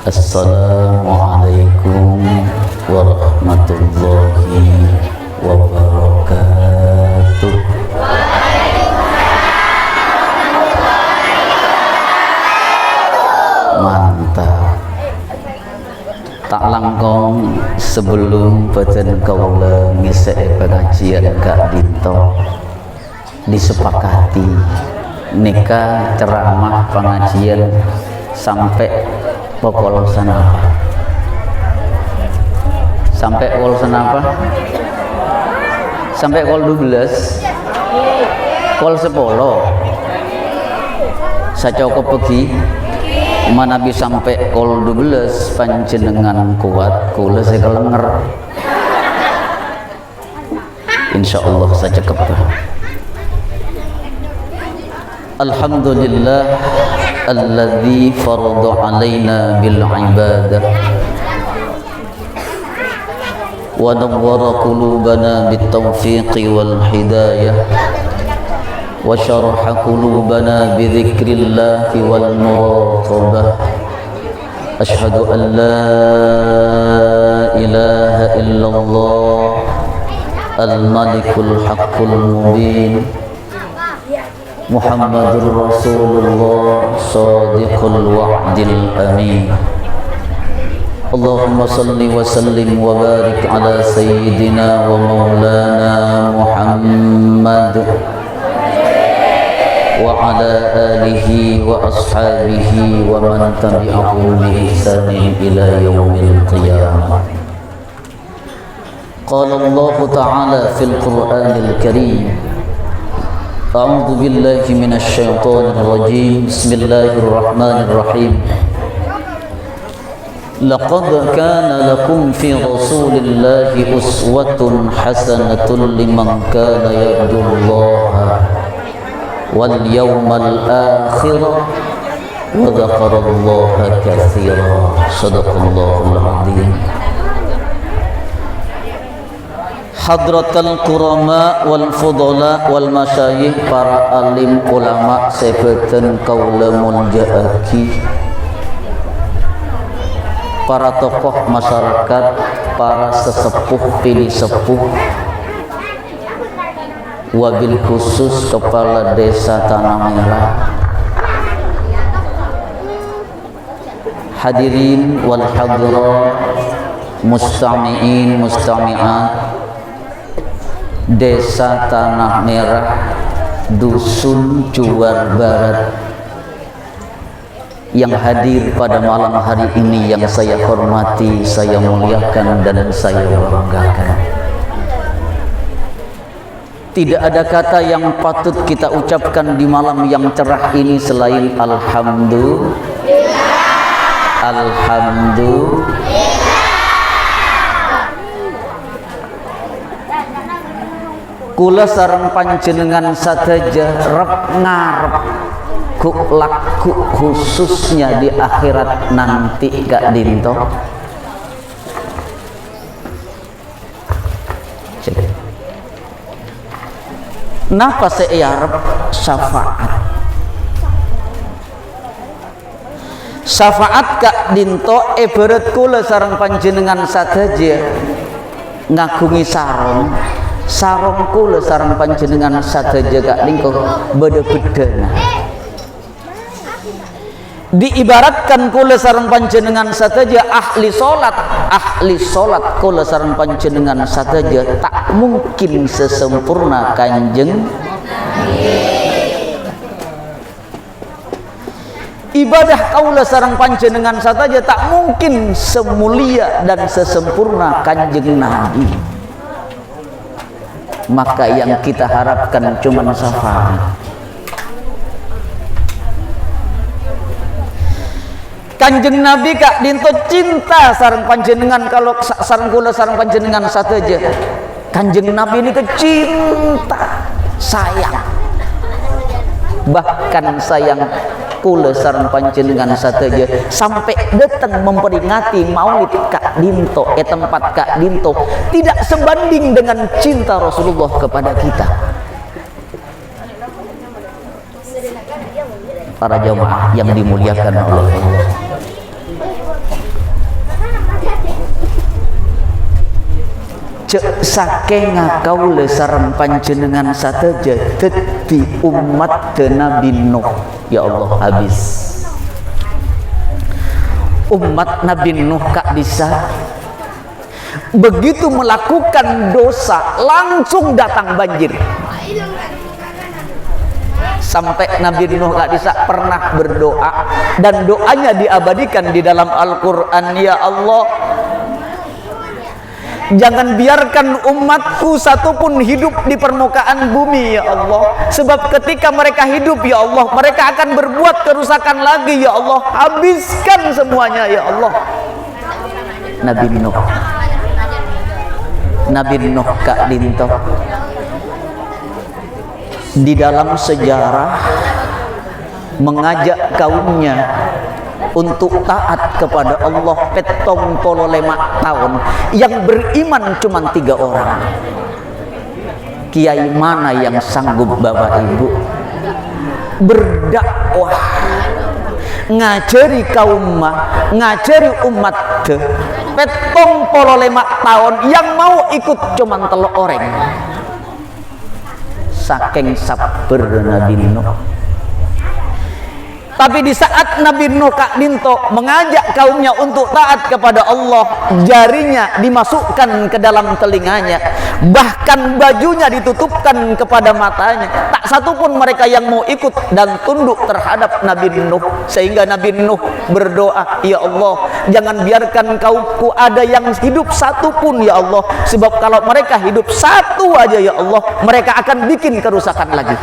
Assalamualaikum warahmatullahi wabarakatuh. Mantap. Tak langkong sebelum peten kaula ngisek pengajian Kak Dinto disepakati nikah ceramah pengajian sampai pokol sana sampai pokol sana apa? Sampai pokol 12 pokol 10 saya cukup pergi mana bisa sampai pokol 12 panjenengan kuat kula saya kelenger insyaallah saya cekep. Alhamdulillah alladzi farada alaina bil ibadah wa nawwara qulubana bit tawfiqi wal hidayah wa syaraha qulubana bi dzikrillahi wal muraqabah. Asyhadu an la ilaha illallah al malikul haqqul mubin Muhammadur Rasulullah Shadiqul Wa'dil Amin. Allahumma salli wa sallim wa barik ala Sayyidina wa Maulana Muhammad wa ala alihi wa ashabihi wa man tabi'ahum bi ihsanin ila yaumil qiyamah. Qala Allah Ta'ala fil Qur'anil Karim A'udzu billahi minasy syaithanir rajim. Bismillahirrahmanirrahim. Laqad kana lakum fi Rasulillahi uswatun hasanatun liman kana yarjullaha wal yawmal akhir wa dzakarallaha katsiran. Shadaqallahul adzim. Hadratul qurama wal fudala wal masyayikh, para alim ulama sebeten kaula munjaaki, para tokoh masyarakat, para sesepuh pilih sepuh, wabil khusus kepala desa Tanah Merah, hadirin wal hadirat, mustami'in mustami'at Desa Tanah Merah, Dusun Juar Barat yang hadir pada malam hari ini, yang saya hormati, saya muliakan dan saya banggakan. Tidak ada kata yang patut kita ucapkan di malam yang cerah ini selain alhamdulillah. Alhamdulillah. Kula sareng panjenengan sateja rep ngarep ku laku khususnya di akhirat nanti Kak Dinto. Napa saya arep syafaat? Syafaat Kak Dinto ibarat kula sareng panjenengan sateja ngagungi sarung. Sarong kula sareng panjenengan sateja Kak Dinto beda-bedana. Diibaratkan kula sareng panjenengan sateja ahli salat kula sareng panjenengan sateja tak mungkin sesempurna Kanjeng. Ibadah kaula sareng panjenengan sateja tak mungkin semulia dan sesempurna Kanjeng Nabi. Maka yang kita harapkan cuma syafaat. Kanjeng Nabi Kak Dinto cinta sareng panjenengan, kalau sareng kula sareng panjenengan sateja. Kanjeng Nabi ini cinta, sayang. Bahkan sayang kula sareng panjenengan sateja sampai datang memperingati maulid Kak Dinto, tempat Kak Dinto tidak sebanding dengan cinta Rasulullah kepada kita. Para jamaah yang dimuliakan oleh Allah, cek saking ngakaula sareng panjenengan sateja teti umat Nabi Nuh. Ya Allah, habis umat Nabi Nuh Kak Disa begitu melakukan dosa langsung datang banjir. Sampai Nabi Nuh Kak Disa pernah berdoa dan doanya diabadikan di dalam Al-Quran. Ya Allah, jangan biarkan umatku satupun hidup di permukaan bumi ya Allah. Sebab ketika mereka hidup ya Allah, mereka akan berbuat kerusakan lagi ya Allah. Habiskan semuanya ya Allah. Nabi Nuh Kak Dinto di dalam sejarah mengajak kaumnya untuk taat kepada Allah 75 tahun. Yang beriman cuma 3 orang. Kiai mana yang sanggup Bapak Ibu berdakwah ngajari kaum ngajari umat 75 tahun, yang mau ikut cuma 3 orang. Saking sabar Nabi Nuh. Tapi di saat Nabi Nuh Kak Dinto mengajak kaumnya untuk taat kepada Allah, jarinya dimasukkan ke dalam telinganya, bahkan bajunya ditutupkan kepada matanya. Tak satu pun mereka yang mau ikut dan tunduk terhadap Nabi Nuh. Sehingga Nabi Nuh berdoa, ya Allah, jangan biarkan kaumku ada yang hidup satu pun ya Allah. Sebab kalau mereka hidup satu aja ya Allah, mereka akan bikin kerusakan lagi.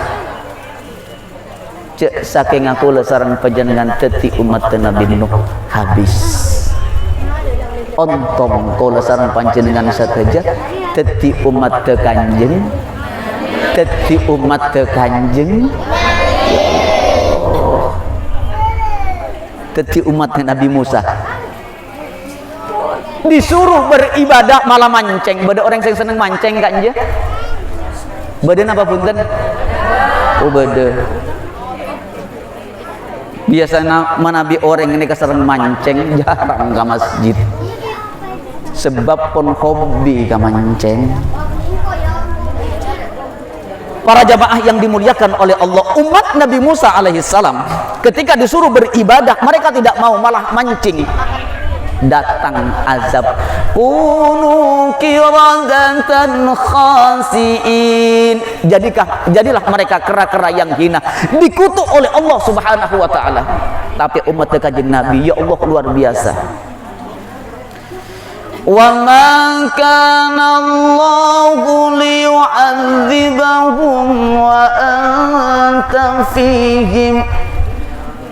Cek saking aku sareng panjenengan teti umat Nabi Nuh habis. Ontong kula sareng panjenengan sateja teti umat Kanjeng, teti umat Kanjeng, teti umat Nabi Musa. Disuruh beribadah malah mancing. Bada orang yang seneng mancing Kak Nje? Bada napa punten? Oh bada. Biasanya manabi orang ini kesering mancing, jarang ke masjid. Sebab pun hobi ke mancing. Para jamaah yang dimuliakan oleh Allah, umat Nabi Musa alaihissalam ketika disuruh beribadah, mereka tidak mau, malah mancing. Datang azab, kunu qiradatan khasiin. Jadilah mereka kera-kera yang hina, dikutuk oleh Allah Subhanahu wa taala. Tapi umat Kanjeng Nabi, ya Allah, luar biasa. Wa ma kana Allahu liyu'adzibahum wa anta fihim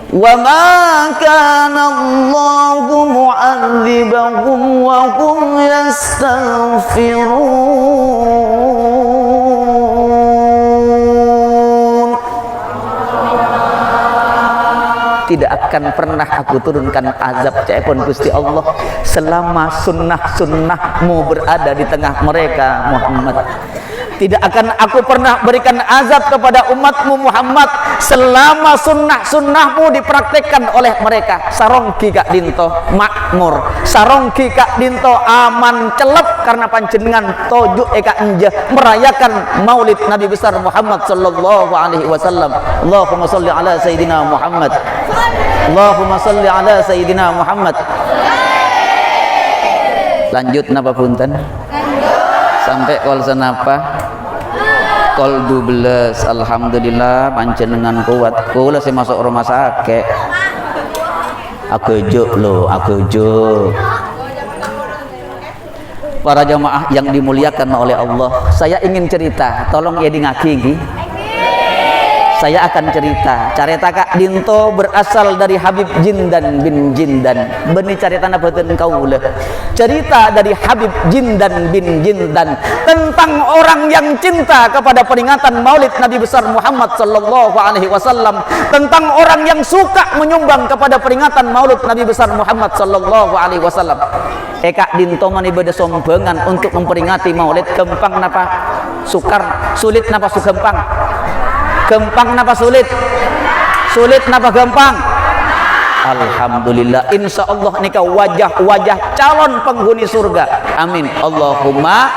wa ma kana Allahu mu'adzibahum wa hum yastaghfirun. Tidak akan pernah aku turunkan azab cepon Gusti Allah selama sunnah-sunnahmu berada di tengah mereka Muhammad. Tidak akan aku pernah berikan azab kepada umatmu Muhammad selama sunnah-sunnahmu dipraktekkan oleh mereka. Sarongki Kak Dinto makmur, sarongki Kak Dinto aman celep karena panjenengan toju Kak Nje merayakan maulid Nabi besar Muhammad sallallahu alaihi wasallam. Allahumma salli ala sayyidina Muhammad. Allahumma salli ala sayyidina Muhammad. Lanjut napa punten? Sampai kol senapa? Kol 12. Alhamdulillah panjenengan kuat. Kula sih masuk rumah sakit. Aku juk lo, aku juk. Para jamaah yang dimuliakan oleh Allah, saya ingin cerita. Tolong ya di ngaki gi. Saya akan cerita. Carita Kak Dinto berasal dari Habib Jindan bin Jindan. Benih carita nabaten kaula. Cerita dari Habib Jindan bin Jindan tentang orang yang cinta kepada peringatan Maulid Nabi besar Muhammad sallallahu alaihi wasallam, tentang orang yang suka menyumbang kepada peringatan Maulid Nabi besar Muhammad sallallahu alaihi wasallam. Kak Dinto mani beda sombengan untuk memperingati Maulid. Gempang napa sukar, sulit napa sugempang? Gampang napa sulit? Sulit napa gampang? Alhamdulillah, insya Allah nikah wajah-wajah calon penghuni surga. Amin. Allahumma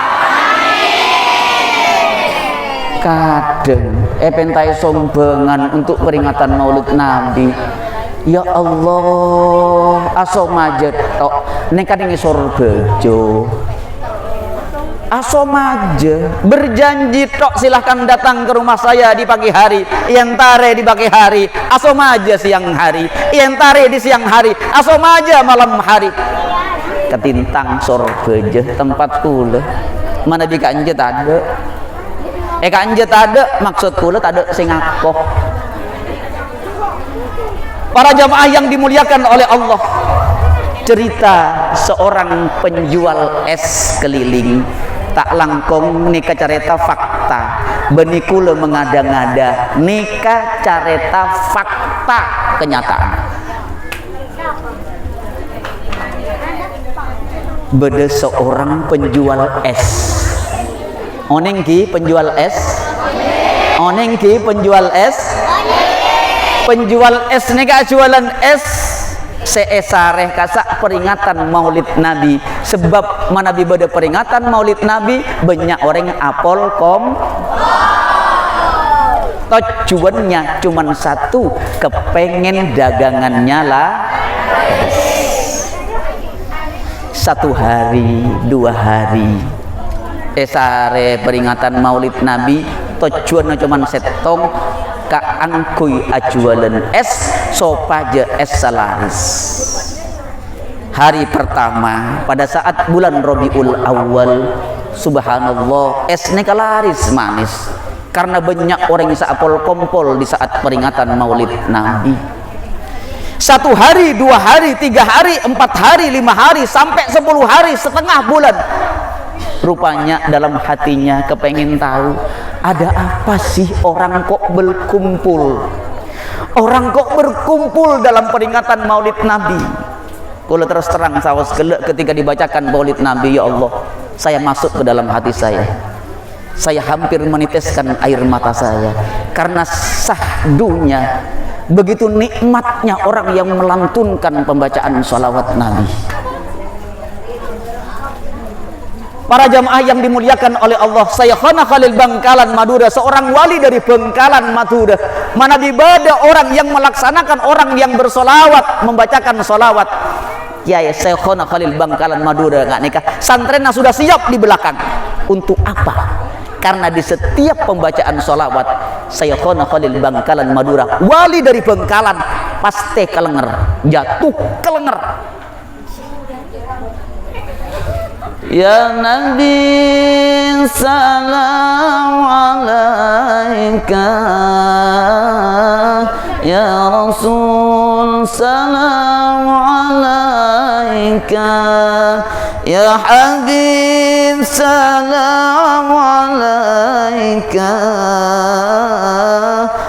kadang pentai sombengan untuk peringatan Maulid Nabi. Ya Allah, asomaja tok nek kadang ngisor bejo. Asomaja berjanji tok silahkan datang ke rumah saya di pagi hari, ientare di pagi hari, asomaja siang hari, ientare di siang hari, asomaja malam hari. Ketintang sor bejo tempat kula. Mana di kanjet ada? Kanjet ada maksud kula tak ada sing ngakoh. Para jamaah yang dimuliakan oleh Allah, cerita seorang penjual es keliling tak langkong nika careta fakta benikula mengada-ngada nika careta fakta kenyataan. Beda seorang penjual es. Onengki penjual es. Onengki penjual es. Penjual es nika jualan es seesareh kasak peringatan Maulid Nabi. Sebab manabi beda peringatan Maulid Nabi banyak orang apol kom. Tujuannya cuman satu, kepengen dagangannya lah. Satu hari, 2 hari esare peringatan Maulid Nabi tujuannya cuman setong kaangkui ajualan es sopaja es salaris. Hari pertama pada saat bulan Rabiul Awal, subhanallah esnya kalaris manis karena banyak orang yang sapol kompol di saat peringatan Maulid Nabi. 1 hari, 2 hari, 3 hari, 4 hari, 5 hari, sampai 10 hari, setengah bulan. Rupanya dalam hatinya kepengen tahu ada apa sih orang kok berkumpul. Orang kok berkumpul dalam peringatan Maulid Nabi. Kalau terus terang sawas gelek ketika dibacakan Maulid Nabi, ya Allah, saya masuk ke dalam hati saya. Saya hampir meniteskan air mata saya karena sahdunya begitu nikmatnya orang yang melantunkan pembacaan sholawat Nabi. Para jamaah yang dimuliakan oleh Allah, Sayyikhana Khalil Bangkalan Madura, seorang wali dari Bangkalan Madura, mana dibada orang yang melaksanakan, orang yang bersolawat, membacakan solawat. Ya Sayyikhana Khalil Bangkalan Madura nggak nikah, santrennya sudah siap di belakang. Untuk apa? Karena di setiap pembacaan solawat Sayyikhana Khalil Bangkalan Madura, wali dari Bangkalan, pasti kelenger, jatuh kelenger. Ya Nabi salam alaika, ya Rasul salam alaika, ya Habib salam alaika,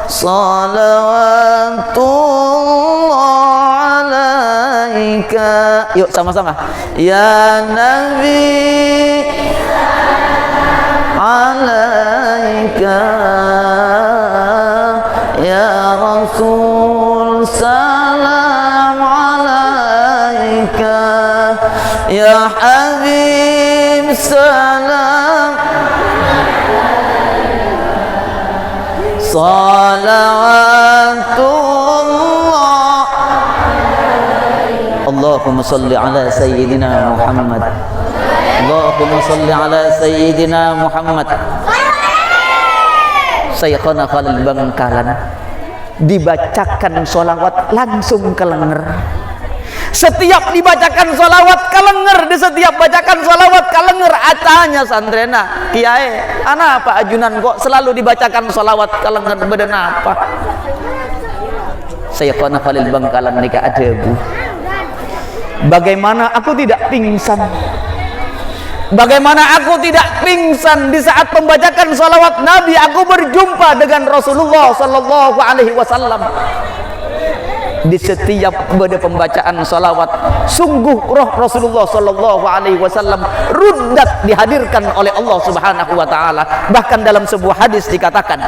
salawatullah alaika. Yuk sama-sama. Ya Nabi alaika, ya Rasul salam alaika, ya Habib salam, salawatullah. Allahumma salli ala sayyidina Muhammad. Allahumma salli ala sayyidina Muhammad. Sayyikhana Khalil Bangkalan dibacakan sholawat langsung kelenger. Setiap dibacakan sholawat kelenger, di setiap bacakan sholawat kelenger. Acanya santrena, kiai, ana apa ajunan kok selalu dibacakan sholawat kelenger, beden apa? Sayyikhana Khalil Bangkalan nikah ada bu. Bagaimana aku tidak pingsan? Bagaimana aku tidak pingsan di saat membacakan salawat Nabi? Aku berjumpa dengan Rasulullah Sallallahu Alaihi Wasallam. Di setiap pada pembacaan salawat, sungguh roh Rasulullah Sallallahu Alaihi Wasallam rundat dihadirkan oleh Allah Subhanahu Wa Taala. Bahkan dalam sebuah hadis dikatakan,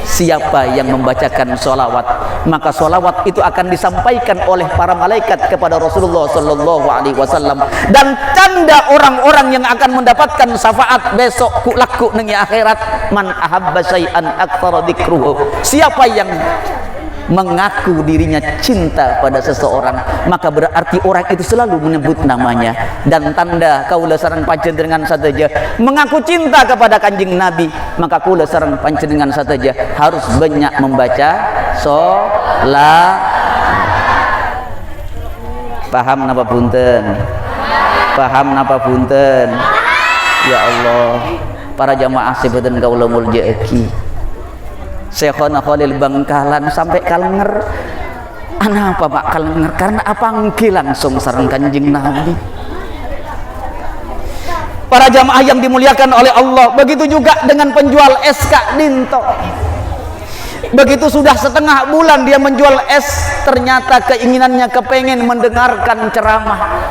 siapa yang membacakan sholawat, maka sholawat itu akan disampaikan oleh para malaikat kepada Rasulullah Sallallahu Alaihi Wasallam. Dan tanda orang-orang yang akan mendapatkan syafaat besok laku nengi akhirat, man ahabba syai'an aktsara dzikruhu, siapa yang mengaku dirinya cinta pada seseorang, maka berarti orang itu selalu menyebut namanya. Dan tanda kaula sareng panjenengan sateja mengaku cinta kepada Kanjeng Nabi, maka kaula sareng panjenengan sateja harus banyak membaca sholawat. Paham napa punten? Paham napa punten? Ya Allah, para jamaah sebutan kaula muljaeki, Syekhona Khalil Bangkalan sampai kalenger. Kenapa Pak kalenger? Karena apa ngki langsung sareng Kanjeng Nabi. Para jamaah yang dimuliakan oleh Allah, begitu juga dengan penjual es Kak Dinto. Begitu sudah setengah bulan dia menjual es, ternyata keinginannya kepengen mendengarkan ceramah,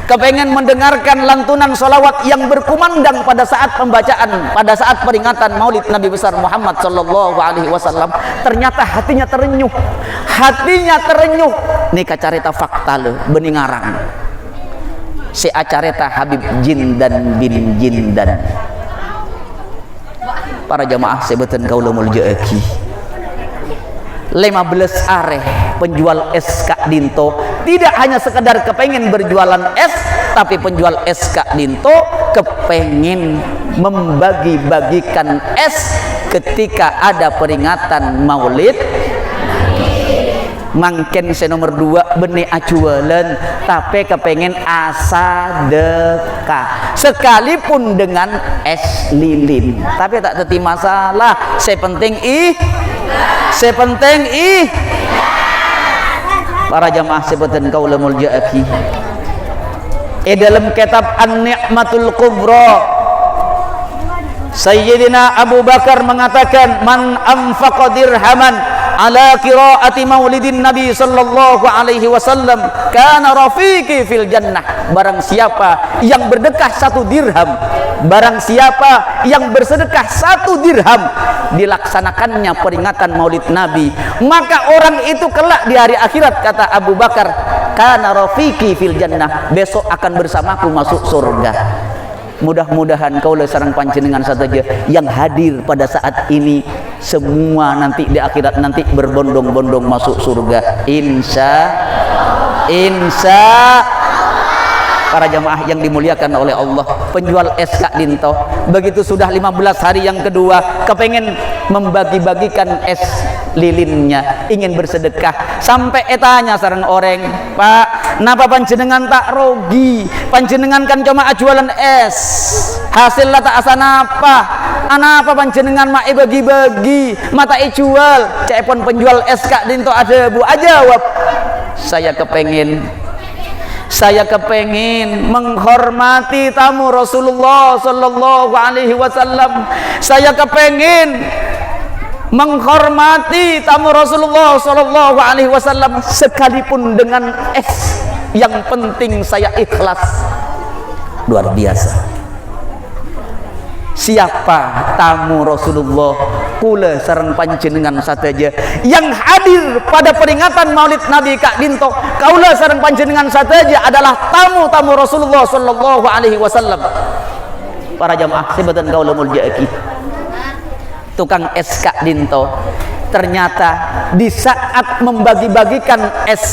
kepengen mendengarkan lantunan sholawat yang berkumandang pada saat pembacaan, pada saat peringatan Maulid Nabi besar Muhammad Sallallahu Alaihi Wasallam. Ternyata hatinya terenyuh, hatinya terenyuh. Nih kacarita fakta le beningarang. Si acarita Habib Jindan bin Jindan. Para jamaah sebutan kaula muljaeki, 15 areh penjual es Kak Dinto tidak hanya sekedar kepengen berjualan es, tapi penjual es Kak Dinto kepengen membagi-bagikan es ketika ada peringatan Maulid. Mangken nomor 2 benih acualan, tapi kepengen asadekah sekalipun dengan es lilin, tapi tak teti masalah. Sepenting para jamaah sebutan kaula muljaaki, dalam kitab An-Ni'matul Kubra, Sayyidina Abu Bakar mengatakan, man anfaqa dirhaman ala qiraati maulidin Nabi Sallallahu Alaihi Wasallam kana rafiqi fil jannah. Barang siapa yang berdekah 1 dirham, barang siapa yang bersedekah 1 dirham dilaksanakannya peringatan Maulid Nabi, maka orang itu kelak di hari akhirat, kata Abu Bakar, kana rafiqi fil jannah, besok akan bersamaku masuk surga. Mudah-mudahan kaula sareng panjenengan saja yang hadir pada saat ini semua nanti di akhirat nanti berbondong-bondong masuk surga, insya. Para jamaah yang dimuliakan oleh Allah, penjual es Kak Dinto begitu sudah 15 hari yang kedua kepengen membagi-bagikan es lilinnya, ingin bersedekah, sampai etanya sareng orang, Pak, napa panjenengan tak rogi, panjenengan kan cuma jualan es, hasilnya tak asa napa, anapa panjenengan mak bagi-bagi, mata jual, cepon penjual es Kak Dinto ada bu aja jawab, saya kepengen menghormati tamu Rasulullah Sallallahu Alaihi Wasallam. Saya kepengen menghormati tamu Rasulullah Sallallahu Alaihi Wasallam sekalipun dengan es. Yang penting saya ikhlas. Luar biasa. Siapa tamu Rasulullah? Kula sareng panjenengan sateja yang hadir pada peringatan Maulid Nabi Kak Dinto. Kaula sareng panjenengan sateja adalah tamu-tamu Rasulullah Sallallahu Alaihi Wasallam. Para jamaah sebutan kaula muljaaki, tukang es Kak Dinto ternyata di saat membagi-bagikan es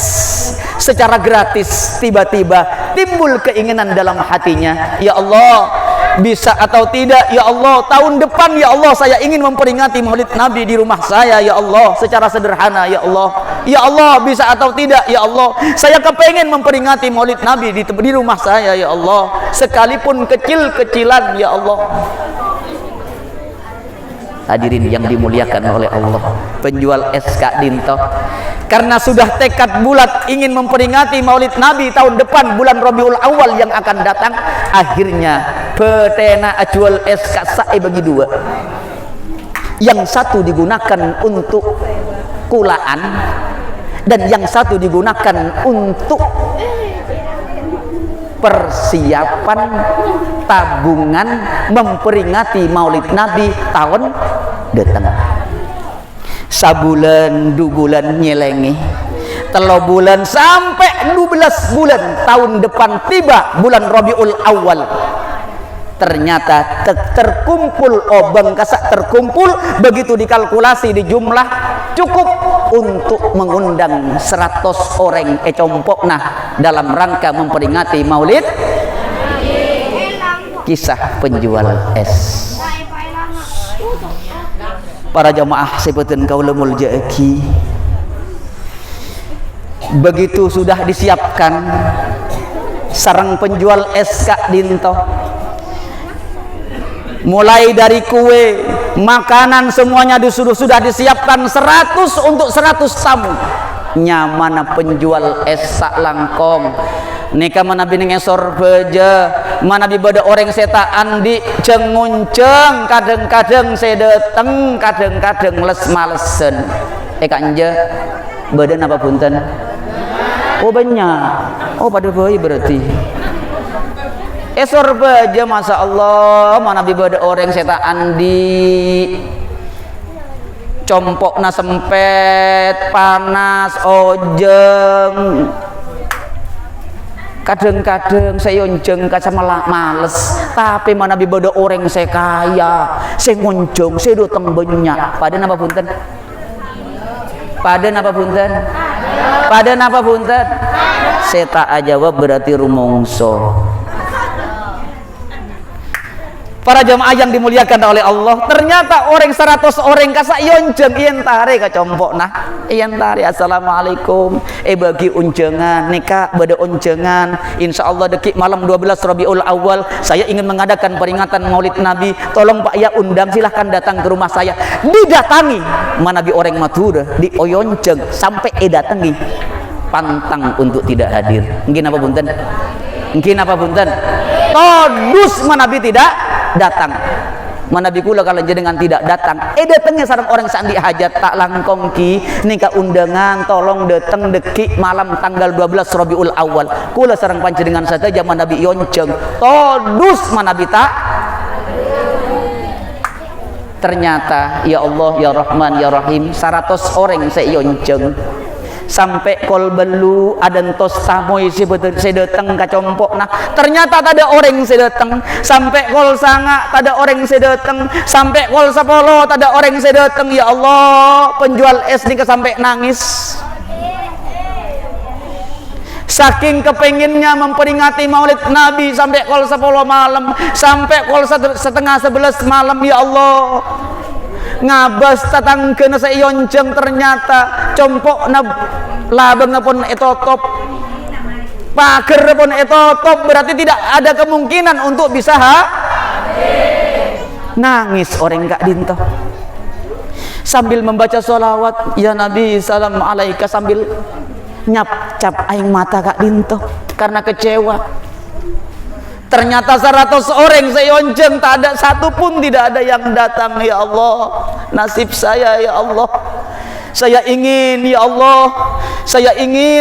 secara gratis, tiba-tiba timbul keinginan dalam hatinya, ya Allah, bisa atau tidak ya Allah, tahun depan ya Allah saya ingin memperingati Maulid Nabi di rumah saya ya Allah, secara sederhana ya Allah, bisa atau tidak ya Allah, saya kepengen memperingati Maulid Nabi di rumah saya ya Allah, sekalipun kecil-kecilan ya Allah. Hadirin yang dimuliakan oleh Allah, penjual es Kak Dinto karena sudah tekad bulat ingin memperingati Maulid Nabi tahun depan bulan Rabiul Awal yang akan datang, akhirnya petena jual es Kak Sae bagi 2, yang satu digunakan untuk kulaan dan yang satu digunakan untuk persiapan tabungan memperingati Maulid Nabi tahun datang. sabulan 2 bulan nyelengi 3 bulan sampai 12 bulan tahun depan tiba bulan Rabiul Awal. Ternyata terkumpul bengkasak terkumpul, begitu dikalkulasi di jumlah cukup untuk mengundang 100 orang compokna dalam rangka memperingati Maulid. Kisah penjual es. Para jamaah sebutin kaula mulja eki, begitu sudah disiapkan sarang penjual es Kak Dinto, mulai dari kue, makanan semuanya sudah disiapkan 100 untuk 100 tamu. Nyamana penjual es sak langkong nika mana bining esor beja mana bibada orang setaan di cengunceng kadang-kadang saya dateng kadang-kadang les malesen kanja badan apa punten oh banyak oh pada bayi berarti esor beja Masya Allah mana bibada orang setaan di compokna sempet panas ojeng kadang-kadang saya onjeng kaca malah males tapi mana bibodo orang saya kaya saya ngonjong saya datang banyak pada apa punten saya tak jawab berarti rumongso. Para jamaah yang dimuliakan oleh Allah, ternyata orang 100 orang kasak yonjeng ientare ka compok nah ientare assalamualaikum bagi unjengan nikah bada unjengan insyaallah dekik malam 12 Rabiul Awal saya ingin mengadakan peringatan Maulid Nabi, tolong Pak ya undang, silahkan datang ke rumah saya. Didatangi mana bi orang matur di oyonjeng sampai datangi pantang untuk tidak hadir. Mungkin apa punten todus manabi tidak datang, manabi kula kalau jenengan tidak datang datangnya sareng orang sandi hajat tak langkong ki nikah undangan tolong datang deki malam tanggal 12 Rabiul Awal kula sareng panjenengan saja manabi yonceng todus manabi tak. Ternyata ya Allah ya Rahman ya Rahim 100 orang saya yonceng sampai kol belu adantos tamoy saya datang ke compok nah ternyata tak ada orang saya datang sampai kol sanga tak ada orang saya datang sampai kol sapolo tak ada orang saya datang. Ya Allah penjual es ini sampai nangis saking kepenginnya memperingati Maulid Nabi sampai kol 10 malam sampai kol setengah 11 malam. Ya Allah ngabas tatangkeun saya yonceng ternyata compok na labeng pun etotop pager pun etotop berarti tidak ada kemungkinan untuk bisa nangis orang Kak Dinto sambil membaca sholawat ya Nabi salam alaika sambil nyap cap aing mata Kak Dinto karena kecewa. Ternyata 100 orang saya onjeng tak ada satu pun tidak ada yang datang. Ya Allah nasib saya ya Allah, saya ingin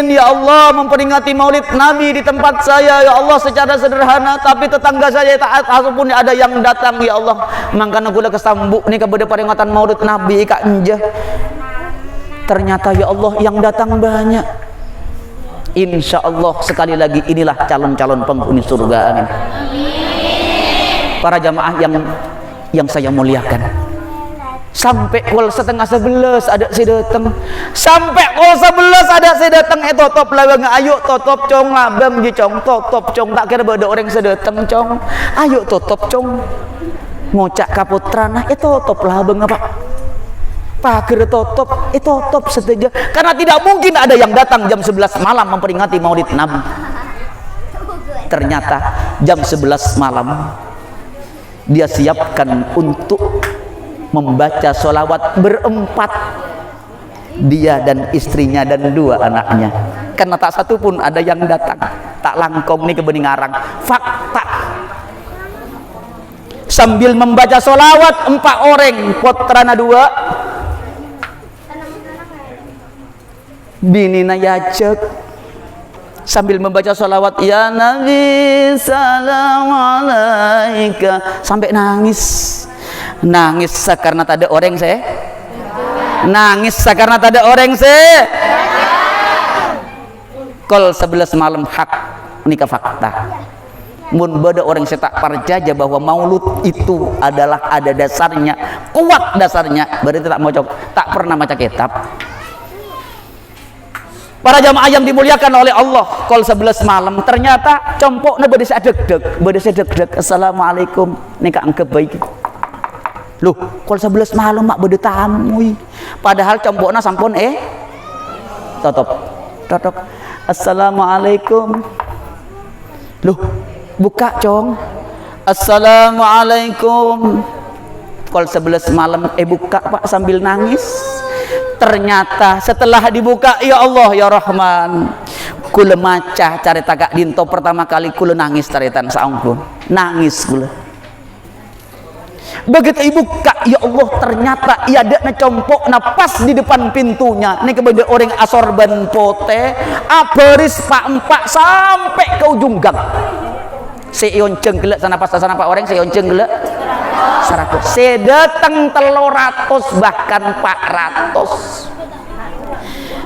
ya Allah memperingati Maulid Nabi di tempat saya ya Allah secara sederhana tapi tetangga saya tak ataupun ada yang datang ya Allah. Mangkana gula kesambuk nih kepada peringatan Maulid Nabi Kak Njah ternyata ya Allah yang datang banyak. Insya Allah sekali lagi inilah calon-calon penghuni surga. Amin. Para jamaah yang saya muliakan, sampai kol setengah 11 ada saya datang, sampai kol 11 ada saya datang totop lawang ayo totop cong labam ji cong totop cong tak kira ada orang saya datang cong ayo totop cong ngocak kaputrana totop labang apa pager totop totop setuju karena tidak mungkin ada yang datang jam 11 malam memperingati Maulid Nabi. Ternyata jam 11 malam dia siapkan untuk membaca sholawat berempat, dia dan istrinya dan 2 anaknya karena tak satu pun ada yang datang. Tak langkong nih ke Beningarang fakta sambil membaca sholawat 4 orang putrana 2 binina yajak sambil membaca sholawat ya Nabi salam alaika sampai nangis karena tak ada orang saya nangis karena tak ada orang kol 11 malam hak nikah fakta. Mun beda orang saya tak percaya bahwa maulud itu adalah ada dasarnya, kuat dasarnya, berarti tak pernah baca kitab. Para jamaah yang dimuliakan oleh Allah, kol 11 malam ternyata compoknya beda deg-deg. Assalamualaikum nikah angke baik. Loh, kol 11 malam mak beda tamu. Padahal compoknya sampun totok. Assalamualaikum. Loh, buka cong. Assalamualaikum. Kol 11 malam buka Pak sambil nangis. Ternyata setelah dibuka, ya Allah ya Rahman, kula maca carita Kak Dinto pertama kali kula nangis caritan saungkun. Nangis kula. Begitu ibu Kak, ya Allah ternyata ia ada compok pas di depan pintunya. Ini kepada orang asorban pote, aberis pak sampai ke ujung gang. Seon cenggelek sana pas orang seon cenggelek 100. Sedateng 300 bahkan 400.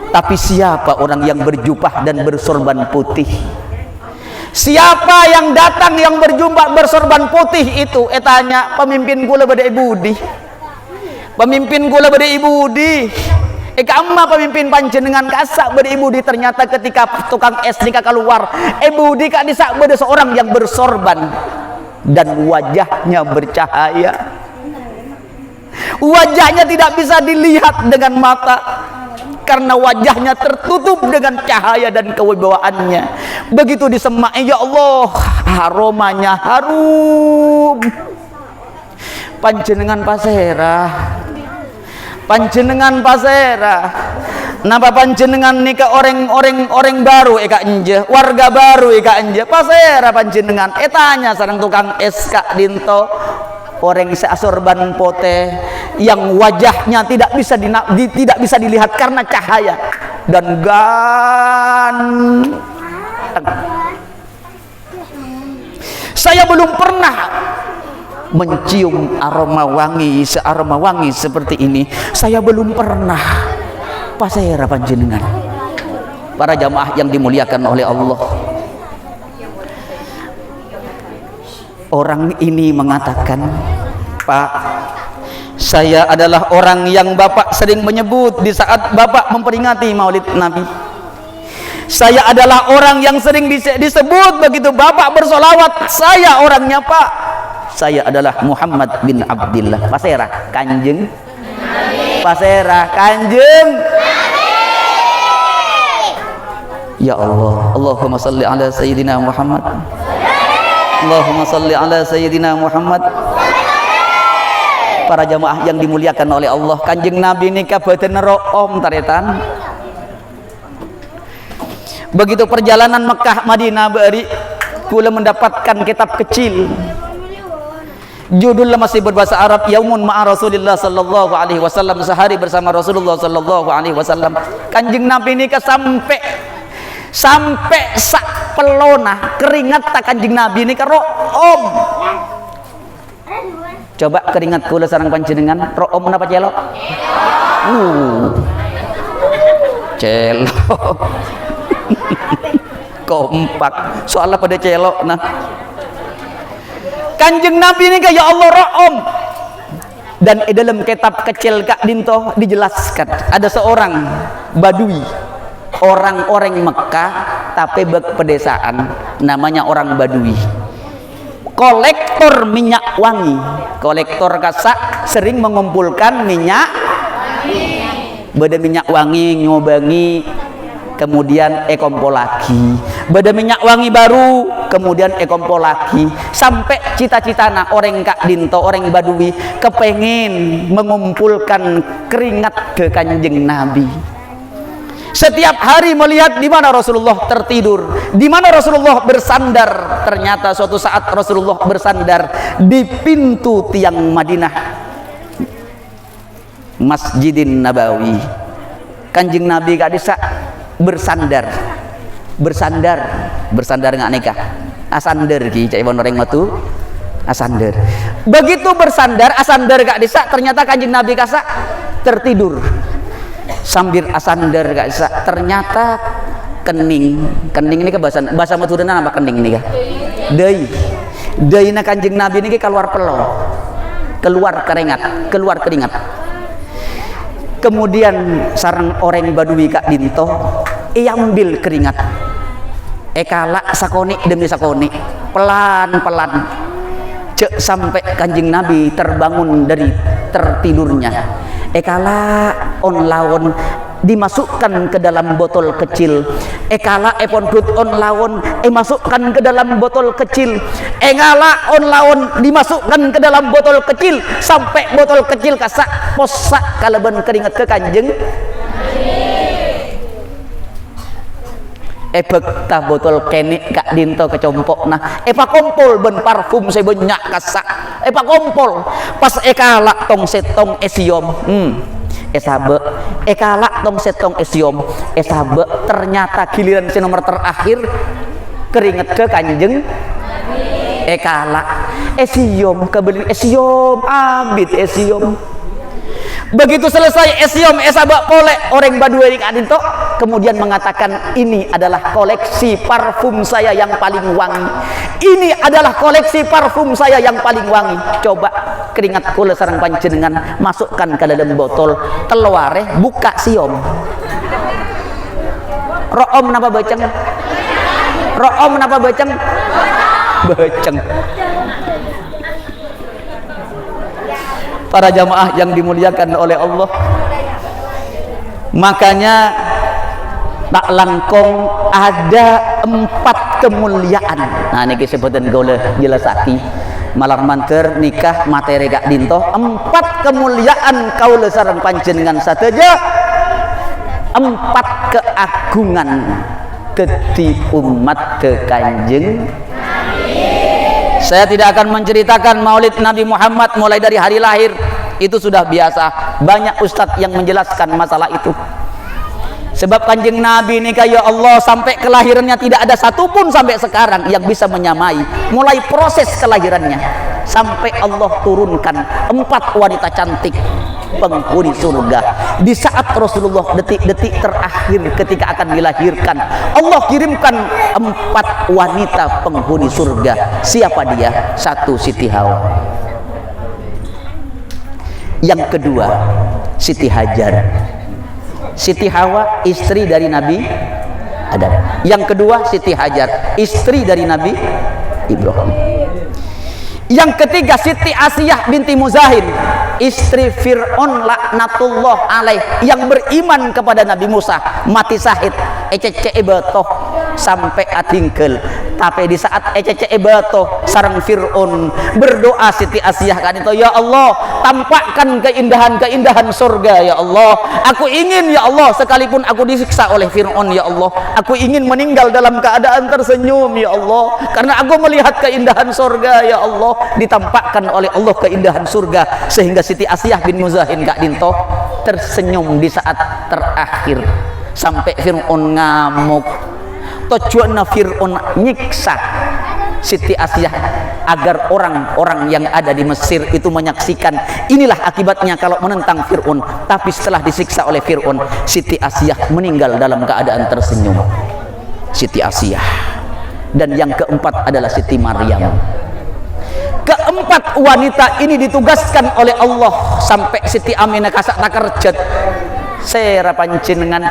Tapi siapa orang yang berjubah dan bersorban putih? Siapa yang datang yang berjubah bersorban putih itu? Tanya pemimpin gula pada ibudi. Pemimpin gula pada ibudi. Amma pemimpin panjenengan kasak pada ibudi. Ternyata ketika tukang es nikah keluar, ibudi kak disak pada seorang yang bersorban dan wajahnya bercahaya. Wajahnya tidak bisa dilihat dengan mata karena wajahnya tertutup dengan cahaya dan kewibawaannya. Begitu disemai, ya Allah, aromanya harum. Panjenengan pasera. Napa panjenengan nikah orang baru Kak Enje, warga baru Kak Enje. Pasera panjenengan. Tanya sareng tukang es Kak Dinto, orang seasorban pote yang wajahnya tidak bisa dilihat karena cahaya dan saya belum pernah mencium aroma wangi seperti ini. Saya belum pernah. Pasera panjenengan. Para jamaah yang dimuliakan oleh Allah, orang ini mengatakan, Pak, saya adalah orang yang Bapak sering menyebut di saat Bapak memperingati Maulid Nabi. Saya adalah orang yang sering disebut begitu Bapak bersolawat. Saya orangnya Pak. Saya adalah Muhammad bin Abdillah. Pasera Kanjeng Nabi. Pasera Kanjeng Nabi. Ya Allah, Allahumma salli ala Sayyidina Muhammad. Allahumma salli ala Sayyidina Muhammad. Para jamaah yang dimuliakan oleh Allah, Kanjeng Nabi nikah badan ro'om taretan. Begitu perjalanan Mekah Madinah beri, kula mendapatkan kitab kecil. Judulnya masih berbahasa Arab, Yaumun ma'a Rasulillah sallallahu alaihi wasallam, sehari bersama Rasulullah sallallahu alaihi wasallam. Kanjeng Nabi nikah sampai sak pelona keringat tak Kanjeng Nabi nikah ro'om. Coba keringat kula sareng panjenengan ro'om napa celok? Celok. Kompak. Soalnya pada celok nah. Kanjeng Nabi ini ya Allah ro'om. Dan di dalam kitab kecil Kak Dinto dijelaskan ada seorang badui, orang-orang Mekah tapi pedesaan, namanya orang badui, kolektor minyak wangi, kolektor kasak, sering mengumpulkan minyak beda minyak wangi ngobangi, kemudian kompol lagi, beda minyak wangi baru, kemudian kompol lagi, sampai cita-citana orang Kak Dinto, orang badui kepengen mengumpulkan keringat ke Kanjeng Nabi. Setiap hari melihat di mana Rasulullah tertidur, di mana Rasulullah bersandar. Ternyata suatu saat Rasulullah bersandar di pintu tiang Madinah, Masjidin Nabawi. Kanjeng Nabi Kak Disa bersandar nggak nikah asander ki cai orang matu asander. Begitu bersandar asander Kak Disa, ternyata Kanjeng Nabi kasak tertidur sambil asandar gak bisa. Ternyata kening ini ke bahasa Madurana apa kening nih kah? Deui na Kanjeng Nabi ini keluar pelong, keluar keringat. Kemudian sarang orang Badui Kak Dinto ambil keringat, kalak sakoni demi sakoni, pelan-pelan cek sampai Kanjeng Nabi terbangun dari tertidurnya. Kala on lawon dimasukkan ke dalam botol kecil. Kala pondut on lawon masukkan ke dalam botol kecil. Ngala on lawon dimasukkan ke dalam botol kecil sampai botol kecil kasak posak kalaban keringat ke Kanjeng. Bekta botol kenik Kak Dinto kecompok nah kompol ben parfum saya banyak kasak kompol pas kalak tong setong esiom sabe kalak tong setong esiom sabe ternyata giliran si nomor terakhir keringet ke Kanjeng kalak esiom kebeli esiom abid esiom. Begitu selesai esiom sabak pole orang Badui Kak Dinto kemudian mengatakan ini adalah koleksi parfum saya yang paling wangi. Ini adalah koleksi parfum saya yang paling wangi. Coba keringat kula sareng panjenengan masukkan ke dalam botol teluare buka siom. Room napa baceng? Room napa baceng? Baceng. Para jamaah yang dimuliakan oleh Allah, makanya tak langkong ada 4 kemuliaan. Nah niki sebutan gaula jelasaki malar manter nikah materi Kak Dinto 4 kemuliaan kaula sareng panjenengan sateja 4 keagungan geti umat ke Kanjeng. Saya tidak akan menceritakan maulid Nabi Muhammad mulai dari hari lahir, itu sudah biasa. Banyak ustadz yang menjelaskan masalah itu. Sebab Kanjeng Nabi ini ya Allah sampai kelahirannya tidak ada satupun sampai sekarang yang bisa menyamai. Mulai proses kelahirannya sampai Allah turunkan 4 wanita cantik penghuni surga. Di saat Rasulullah detik-detik terakhir ketika akan dilahirkan, Allah kirimkan 4 wanita penghuni surga. Siapa dia? 1 Siti Hawa, yang kedua Siti Hajar. Siti Hawa istri dari Nabi Adam. Yang kedua Siti Hajar istri dari Nabi Ibrahim. Yang ketiga Siti Asiyah binti Muzahim istri Fir'aun laknatullah alaih yang beriman kepada Nabi Musa, mati syahid ecece betoh sampai atingkel. Tapi di saat ecece betoh sarang Fir'aun berdoa Siti Asiyah kan itu, ya Allah tampakkan keindahan-keindahan surga ya Allah. Aku ingin ya Allah sekalipun aku disiksa oleh Fir'aun ya Allah, aku ingin meninggal dalam keadaan tersenyum ya Allah, karena aku melihat keindahan surga ya Allah. Ditampakkan oleh Allah keindahan surga sehingga Siti Asiyah bin Muzahim Kak Dinto tersenyum di saat terakhir sampai Fir'aun ngamuk. Tujuannya Fir'aun nyiksa Siti Asiyah agar orang-orang yang ada di Mesir itu menyaksikan inilah akibatnya kalau menentang Fir'aun. Tapi setelah disiksa oleh Fir'aun, Siti Asiyah meninggal dalam keadaan tersenyum. Siti Asiyah. Dan yang keempat adalah Siti Maryam. Keempat wanita ini ditugaskan oleh Allah sampai Siti Aminah kasak takerjet sera panjenengan.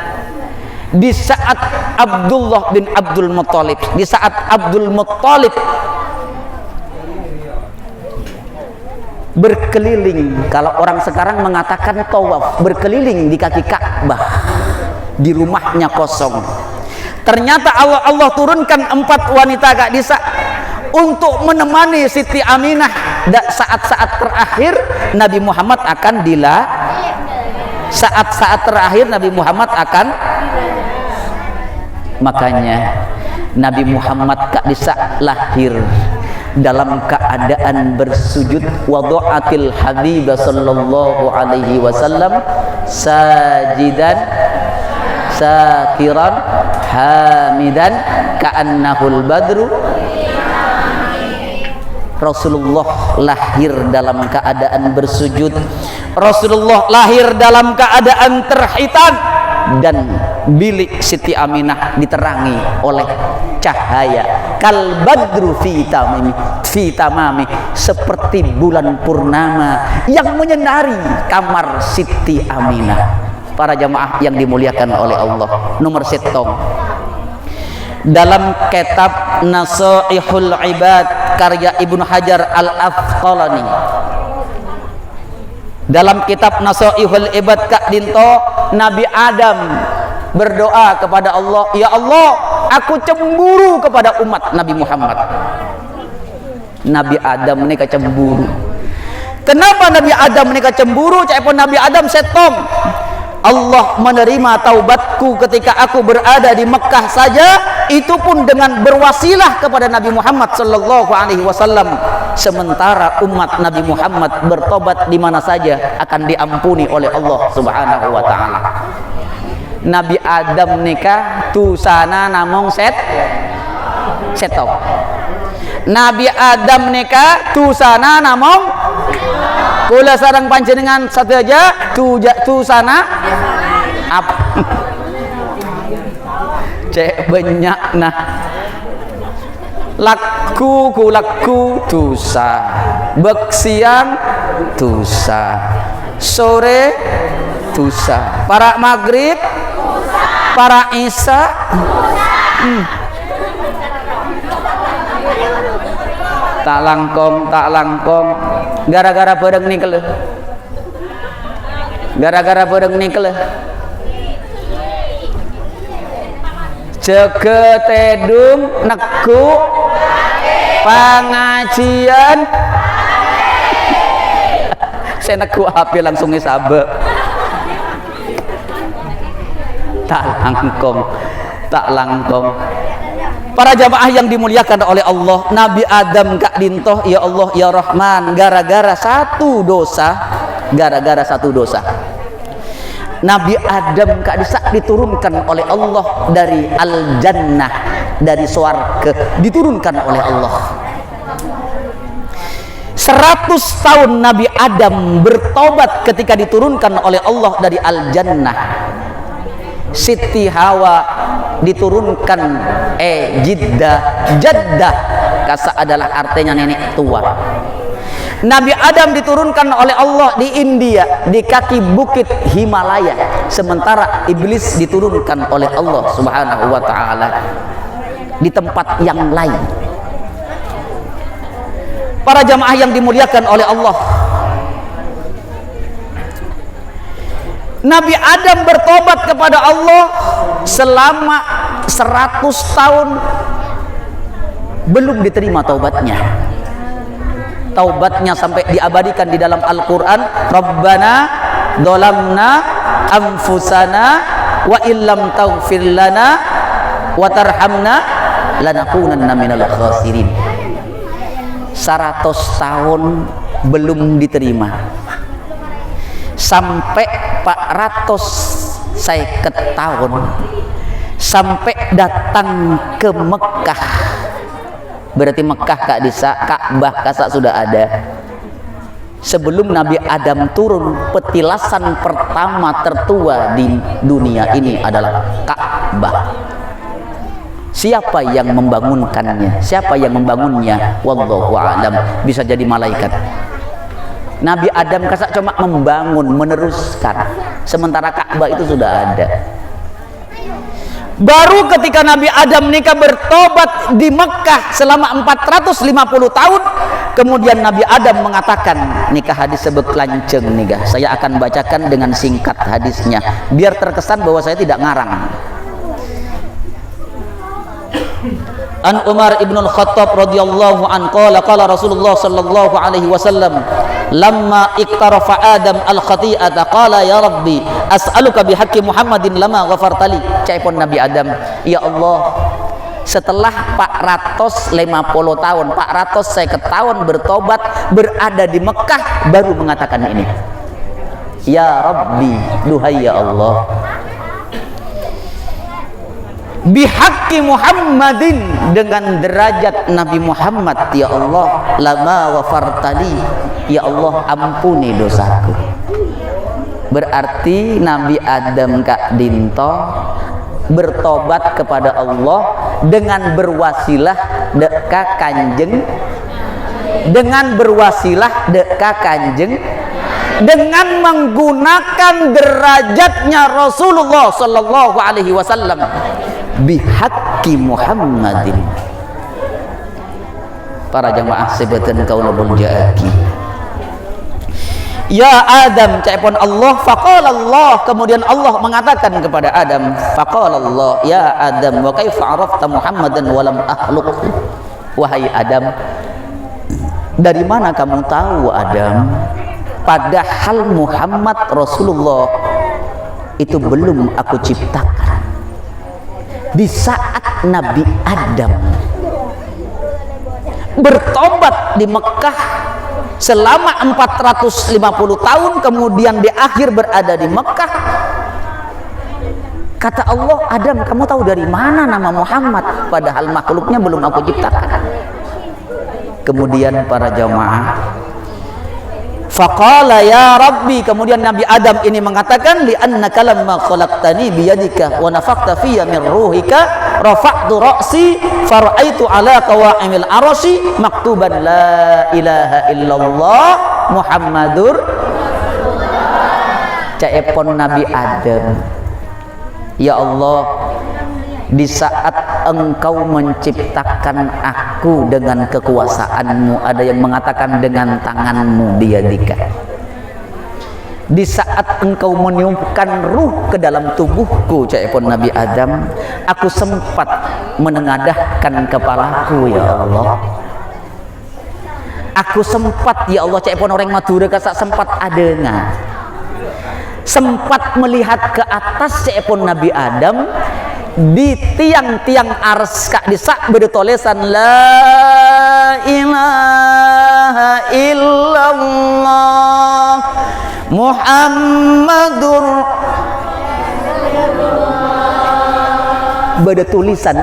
Di saat Abdullah bin Abdul Muttalib, di saat Abdul Muttalib berkeliling, kalau orang sekarang mengatakan tawaf, berkeliling di kaki Ka'bah, di rumahnya kosong. Ternyata Allah turunkan 4 wanita Kak Disa untuk menemani Siti Aminah saat-saat terakhir Nabi Muhammad akan saat-saat terakhir Nabi Muhammad akan. Makanya Nabi Muhammad Kak Disa lahir dalam keadaan bersujud, wada'atil habibah sallallahu alaihi wasallam sajidan syakiran hamidan ka'annahul badru. Rasulullah lahir dalam keadaan bersujud, Rasulullah lahir dalam keadaan terhitan dan bilik Siti Aminah diterangi oleh cahaya kal badru fi tamami, seperti bulan purnama yang menyinari kamar Siti Aminah. Para jamaah yang dimuliakan oleh Allah, nomor setong dalam kitab Nasaihul Ibad karya Ibnu Hajar Al-Asqalani, dalam kitab Nasaihul Ibad Kak Dinto, Nabi Adam berdoa kepada Allah, ya Allah, aku cemburu kepada umat Nabi Muhammad. Nabi Adam ini cemburu. Kenapa Nabi Adam ini cemburu? Cepon Nabi Adam setong. Allah menerima taubatku ketika aku berada di Mekah saja, itu pun dengan berwasilah kepada Nabi Muhammad sallallahu alaihi wasallam. Sementara umat Nabi Muhammad bertobat di mana saja akan diampuni oleh Allah Subhanahu wa taala. Nabi Adam nikah tu sana namong setong. Nabi Adam nikah tu sana namong kula sarang panjenengan satu aja tu sana apa cek banyak nah laku tusa beksiang tusa sore tusa para maghrib para isya tak langkong gara-gara pedang nikel ceketedung neku pengajian saya neku HP langsung isabe tak langkong. Para jamaah yang dimuliakan oleh Allah, Nabi Adam Kak Dintoh, ya Allah ya Rahman, gara-gara satu dosa Nabi Adam Kak Disa diturunkan oleh Allah dari al-jannah, dari surga diturunkan oleh Allah. 100 tahun Nabi Adam bertobat ketika diturunkan oleh Allah dari al-jannah. Siti Hawa diturunkan jaddah kasa adalah artinya nenek tua. Nabi Adam diturunkan oleh Allah di India, di kaki bukit Himalaya, sementara iblis diturunkan oleh Allah Subhanahu wa taala di tempat yang lain. Para jamaah yang dimuliakan oleh Allah, Nabi Adam bertobat kepada Allah selama 100 tahun belum diterima taubatnya. Taubatnya sampai diabadikan di dalam Al-Quran, Rabbana dolamna anfusana wa illam taghfir lana wa tarhamna lanakunanna minal khasirin. 100 tahun belum diterima, sampai 450 tahun, sampai datang ke Mekah. Berarti Mekah Kak Disa, Ka'bah kasa sudah ada. Sebelum Nabi Adam turun, petilasan pertama tertua di dunia ini adalah Ka'bah. Siapa yang membangunkannya? Siapa yang membangunnya? Wallahu a'lam. Bisa jadi malaikat. Nabi Adam kasak cuma membangun, meneruskan, sementara Ka'bah itu sudah ada. Baru ketika Nabi Adam nikah bertobat di Mekah selama 450 tahun, kemudian Nabi Adam mengatakan, nikah hadis sebut lanceng nikah. Saya akan bacakan dengan singkat hadisnya, biar terkesan bahwa saya tidak ngarang. An Umar ibn al-Khattab radhiyallahu an qala Rasulullah sallallahu alaihi wasallam lamma iktarafa Adam al-khati'ata qala ya Rabbi as'aluka bihaqqi Muhammadin lama ghafartali. Caipon Nabi Adam, ya Allah, setelah 450 tahun 450 tahun bertobat berada di Mekah baru mengatakan ini, ya Rabbi, duhai ya Allah, bihaqqi Muhammadin, dengan derajat Nabi Muhammad, ya Allah, lama ghafartali, ya Allah ampuni dosaku. Berarti Nabi Adam Kak Dinto bertobat kepada Allah dengan berwasilah deka kanjeng, dengan berwasilah deka kanjeng, dengan menggunakan derajatnya Rasulullah sallallahu alaihi wasallam bihaqqi Muhammadin. Para jamaah sebatan kaulul jaaki. Ya Adam, caipun Allah, faqala Allah, kemudian Allah mengatakan kepada Adam, faqala Allah, ya Adam, wa kaifa arafta Muhammadan wa lam akhluq. Wahai Adam, dari mana kamu tahu Adam, padahal Muhammad Rasulullah itu belum aku ciptakan. Di saat Nabi Adam bertobat di Mekah selama 450 tahun, kemudian di akhir berada di Mekah, kata Allah, Adam, kamu tahu dari mana nama Muhammad padahal makhluknya belum aku ciptakan. Kemudian para jamaah, faqala ya Rabbi, kemudian Nabi Adam ini mengatakan, li annaka lamma khalaqtani biyadika wa nafakhta fiyya min ruhika rafa'tu ra'si fara'aitu ala qawa'imil arasy maktuban la ilaha illallah Muhammadur. Caepon Nabi Adam, ya Allah, di saat engkau menciptakan aku dengan kekuasaanmu, ada yang mengatakan dengan tanganmu, biyadika. Di saat engkau meniupkan ruh ke dalam tubuhku, caipun Nabi Adam, aku sempat menengadahkan kepalaku, ya Allah. Aku sempat, ya Allah, caipun orang Madura kasak sempat adengan, sempat melihat ke atas caipun Nabi Adam. Di tiang-tiang ars kak disak bertulisan la ilaha illallah Muhammadur.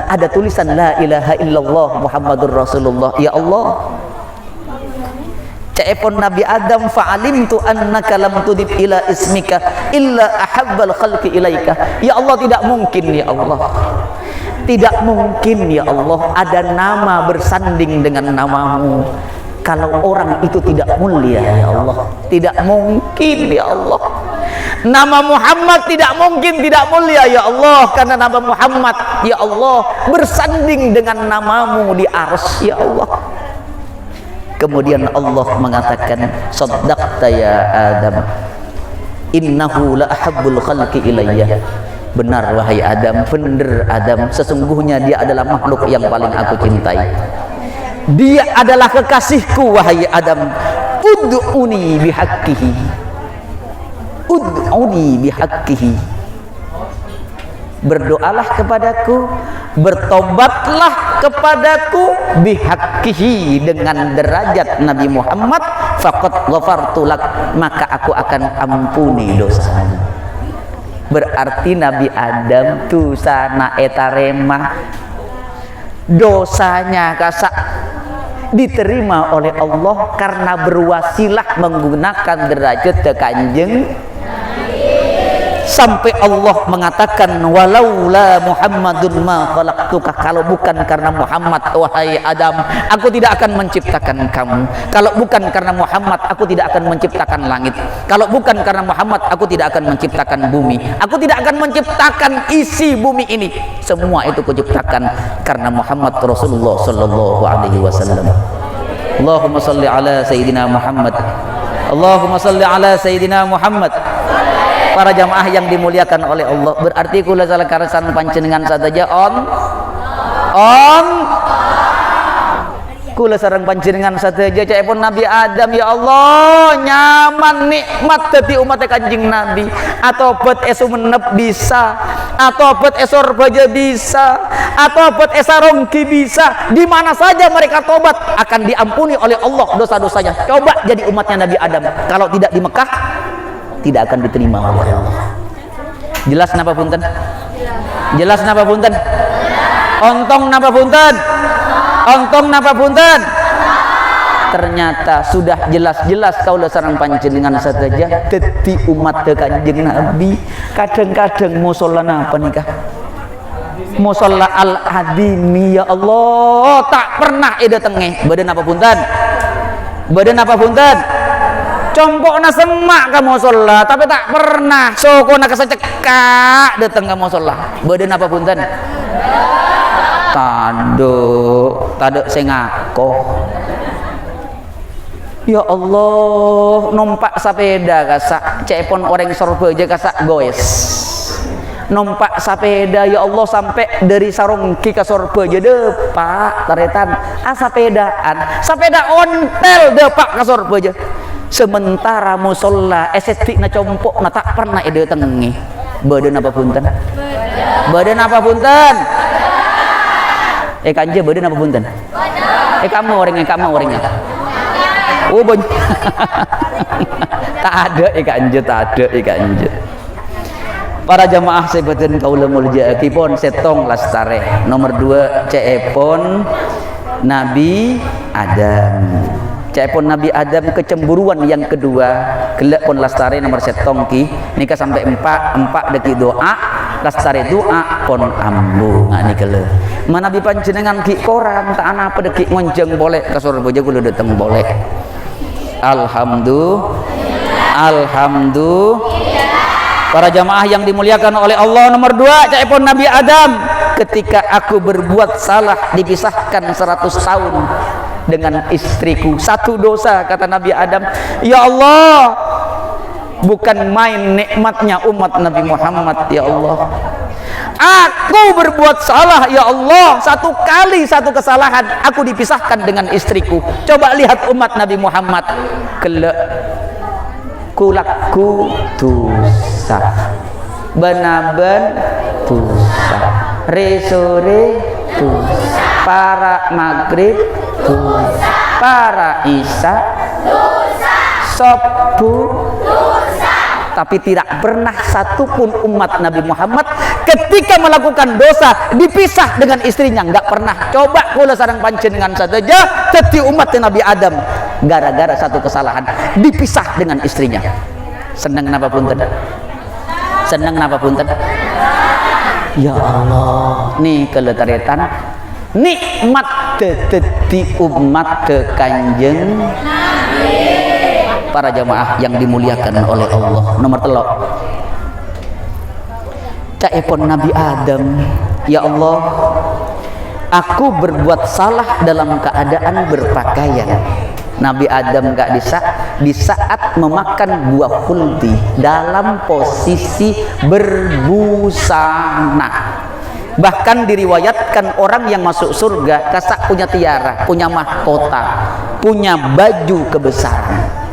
Ada tulisan la ilaha illallah Muhammadur Rasulullah. Ya Allah, caipun Nabi Adam, fa'alimtu annaka lam tudib ila ismika illa ahabbal khalqi ilaika. Ya Allah, tidak mungkin, ya Allah, tidak mungkin, ya Allah, ada nama bersanding dengan namamu kalau orang itu tidak mulia, ya Allah. Tidak mungkin, ya Allah, nama Muhammad tidak mungkin tidak mulia, ya Allah, karena nama Muhammad, ya Allah, bersanding dengan namamu di arsy, ya Allah. Kemudian Allah mengatakan, saddaqta ya Adam, innahu la ahabbul khalqi ilayya. Benar wahai Adam, benar Adam, sesungguhnya dia adalah makhluk yang paling aku cintai. Dia adalah kekasihku wahai Adam. Ud'uni bihaqqihi, ud'uni bihaqqihi. Berdoalah kepadaku, bertobatlah kepadaku bihaqqihi, dengan derajat Nabi Muhammad, faqad ghafartu lak, maka aku akan ampuni dosamu. Berarti Nabi Adam tu sana etarema dosanya kasak diterima oleh Allah karena berwasilah menggunakan derajat kanjeng, sampai Allah mengatakan, walaula Muhammadun ma khalaqtuka, kalau bukan karena Muhammad wahai Adam, aku tidak akan menciptakan kamu. Kalau bukan karena Muhammad, aku tidak akan menciptakan langit. Kalau bukan karena Muhammad, aku tidak akan menciptakan bumi. Aku tidak akan menciptakan isi bumi ini. Semua itu kuciptakan karena Muhammad Rasulullah sallallahu alaihi wasallam. Allahumma salli ala sayyidina Muhammad. Allahumma salli ala sayyidina Muhammad. Para jamaah yang dimuliakan oleh Allah, berarti kula salah karasan panjenengan saja on kula sareng panjenengan saja caipun Nabi Adam, ya Allah, nyaman nikmat dadi umat Kanjeng Nabi. Atau bet esu menep bisa, atau bet esor baja bisa, atau bet esarongki bisa. Di mana saja mereka tobat akan diampuni oleh Allah dosa-dosanya. Coba jadi umatnya Nabi Adam, kalau tidak di Mekah tidak akan diterima oleh Allah. Jelas napa punten? Jelas napa punten? Ontong napa punten? Ontong napa punten? ternyata sudah jelas-jelas kaula sareng panjenengan sateja dadi umat Kanjeng Nabi. Kadang-kadang musalla napa nikah? Musalla Al-Adimi, ya Allah, tak pernah eda tengeh. Badan apa punten? Badan apa punten? Compokna semak ka musalla, tapi tak pernah sokona kesecekak dateng ka musalla. Badan apa punten? Tado sing ngakoh. Ya Allah, numpak sepeda kasak cepon orang sorba aja kasak goes. Numpak sepeda ya Allah sampai dari Sarongki ke Sorba aja depak taretan sepeda ontel depak ke Sorba aja. Sementara musola estetik na compok na tak pernah ide tengi. Badan apa punten? Badan apa punten? Kanje badan apa punten? Kamu orangnya. Oh banyak. Tak ada kanje, tak ada kanje. Para jamaah sebatin kaula mulja kipon setong lastare. Nomor 2 cepon Nabi Adam. Cepon Nabi Adam kecemburuan yang kedua. Gelak pon lastare nomor setong ki. Nika sampai 4 deki doa. Lastare doa pon ambu. Nah nika le. Mana Nabi panjenengan ki koran tak ana apa deki ngonjeng boleh ka surga kula dateng boleh. Alhamdulillah. Para jamaah yang dimuliakan oleh Allah, nomor 2 cepon Nabi Adam, ketika aku berbuat salah dipisahkan 100 tahun dengan istriku, satu dosa kata Nabi Adam, ya Allah, bukan main nikmatnya umat Nabi Muhammad, ya Allah, aku berbuat salah ya Allah, satu kali satu kesalahan aku dipisahkan dengan istriku. Coba lihat umat Nabi Muhammad, kelak kulaku dosa, benaban dosa, resore dosa, para maghrib dosa, para isya dosa, subuh dosa. Tapi tidak pernah satupun umat Nabi Muhammad ketika melakukan dosa dipisah dengan istrinya, nggak pernah. Coba kula sareng panjenengan saja dadi umat Nabi Adam, gara-gara satu kesalahan dipisah dengan istrinya. Seneng napa punten? Seneng napa punten? Ya Allah, nih keletaretan nikmat dadi umat Kanjeng Nabi. Para jamaah yang dimuliakan oleh Allah, nomor 3 caepon Nabi Adam, ya Allah, aku berbuat salah dalam keadaan berpakaian. Nabi Adam gak di saat memakan buah khuldi dalam posisi berbusana. Bahkan diriwayatkan orang yang masuk surga kasak punya tiara, punya mahkota, punya baju kebesaran.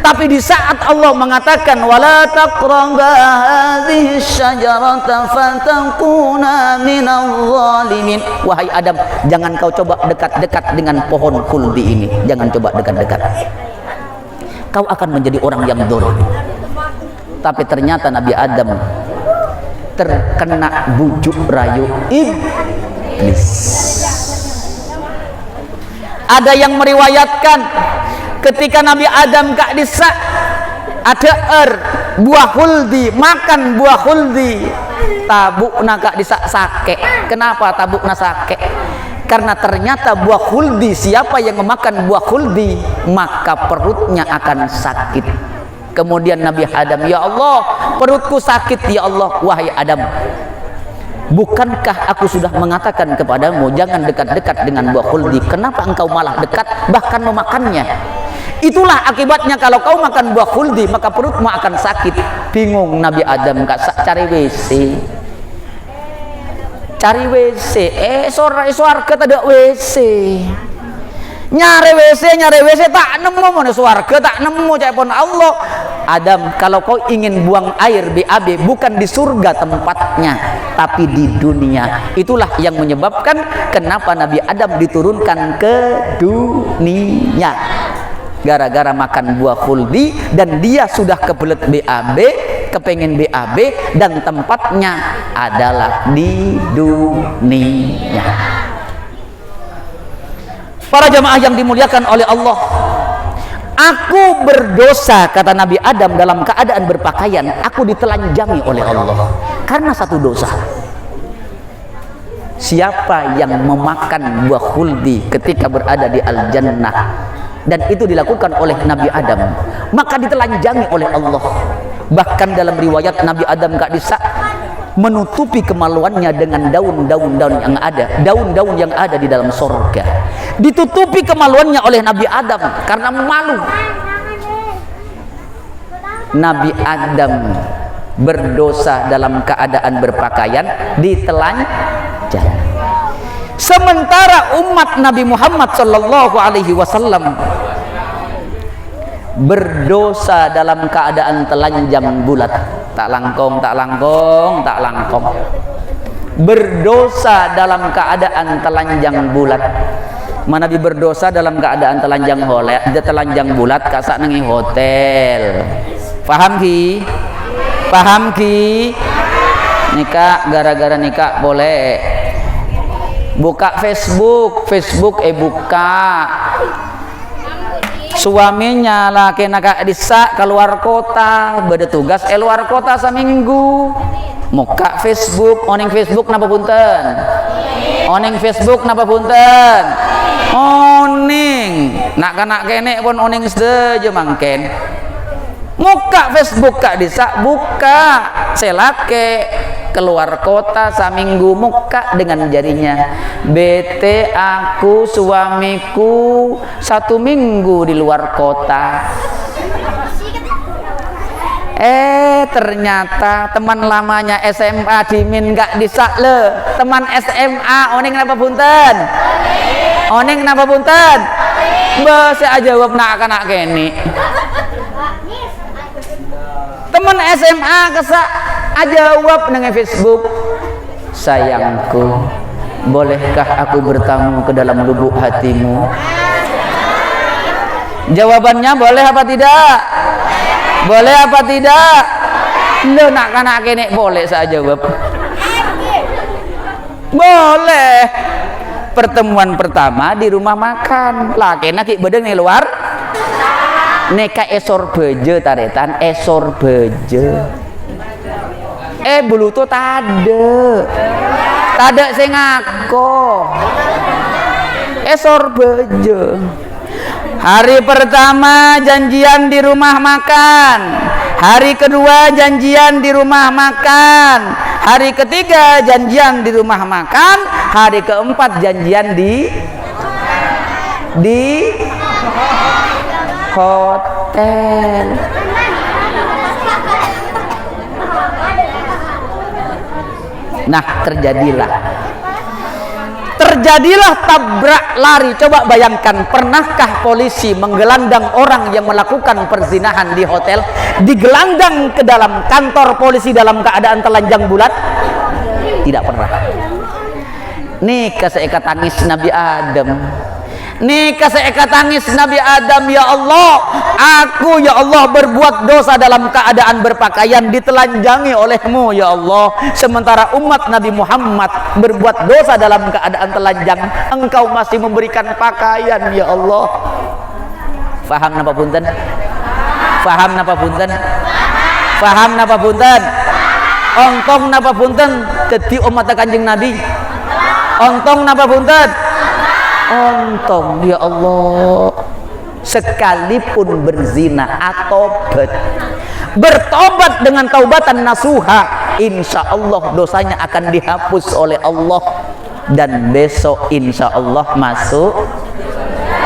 Tapi di saat Allah mengatakan wala taqrabu hadhihi syajarata fatakuna minadh dhalimin, wahai Adam, jangan kau coba dekat-dekat dengan pohon khuldi ini, jangan coba dekat-dekat, kau akan menjadi orang yang zalim. Tapi ternyata Nabi Adam terkena bujuk rayu iblis. Ada yang meriwayatkan ketika Nabi Adam gak disa ada buah khuldi, makan buah khuldi, tabukna gak disa sake. Kenapa tabukna sake? Karena ternyata buah khuldi, siapa yang memakan buah khuldi maka perutnya akan sakit. Kemudian Nabi Adam, ya Allah, perutku sakit ya Allah. Wahai Adam, bukankah aku sudah mengatakan kepadamu jangan dekat-dekat dengan buah khuldi? Kenapa engkau malah dekat bahkan memakannya? Itulah akibatnya kalau kau makan buah khuldi maka perutmu akan sakit. Bingung Nabi Adam, cari WC. Cari WC, swarga tak ada WC. Nyari WC tak nemu, mana swarga tak nemu, cepon Allah. Adam, kalau kau ingin buang air BAB bukan di surga tempatnya, tapi di dunia. Itulah yang menyebabkan kenapa Nabi Adam diturunkan ke dunia, gara-gara makan buah khuldi dan dia sudah kebelet BAB, kepengen BAB dan tempatnya adalah di dunia. Para jamaah yang dimuliakan oleh Allah, aku berdosa, kata Nabi Adam dalam keadaan berpakaian, aku ditelanjangi oleh Allah karena satu dosa. Siapa yang memakan buah khuldi ketika berada di al-jannah, dan itu dilakukan oleh Nabi Adam, maka ditelanjangi oleh Allah. Bahkan dalam riwayat Nabi Adam gak bisa menutupi kemaluannya dengan daun-daun yang ada di dalam sorga. Ditutupi kemaluannya oleh Nabi Adam karena malu. Nabi Adam berdosa dalam keadaan berpakaian, ditelanjang. Sementara umat Nabi Muhammad sallallahu alaihi wasallam berdosa dalam keadaan telanjang bulat, tak langkong. Berdosa dalam keadaan telanjang bulat. Mana Nabi berdosa dalam keadaan telanjang bulat, kasak nengi hotel. Paham ki? Nikah, gara-gara nikah boleh buka Facebook buka. Suaminya lah kena kak disa keluar kota, beda tugas luar kota seminggu. Muka Facebook, oning Facebook napa punten? Oning nak kene pun oning sedeje mangken. Muka Facebook kak disa buka, selake keluar kota seminggu, muka dengan jarinya. Bete aku suamiku 1 minggu di luar kota. Ternyata teman lamanya SMA dimin gak disakle. Teman SMA oning napa punten? Saya jawab nak kene. Teman SMA kesak jawab dengan Facebook, sayangku, bolehkah aku bertamu ke dalam lubuk hatimu? Jawabannya boleh apa tidak? Lo nak kene boleh, saya jawab boleh. Pertemuan pertama di rumah makan, laki nak bedeng di luar. Neka esor beje taretan, esor beje. Bulu tuh tade sing ngako. Esor beje. Hari pertama janjian di rumah makan, hari kedua janjian di rumah makan, hari ketiga janjian di rumah makan, hari keempat janjian di hotel. Nah, terjadilah tabrak lari. Coba bayangkan, pernahkah polisi menggelandang orang yang melakukan perzinahan di hotel, digelandang ke dalam kantor polisi dalam keadaan telanjang bulat? Tidak pernah. Nih kasih tangis Nabi Adam. Ya Allah, aku ya Allah berbuat dosa dalam keadaan berpakaian, ditelanjangi olehmu ya Allah. Sementara umat Nabi Muhammad berbuat dosa dalam keadaan telanjang, engkau masih memberikan pakaian ya Allah. Faham napa punten? Ontong napa punten? Dadi umat Kanjeng Nabi. Ontong napa punten? Ontong ya Allah, sekalipun berzina atau bertobat dengan taubatan nasuha, insya Allah dosanya akan dihapus oleh Allah, dan besok insya Allah masuk.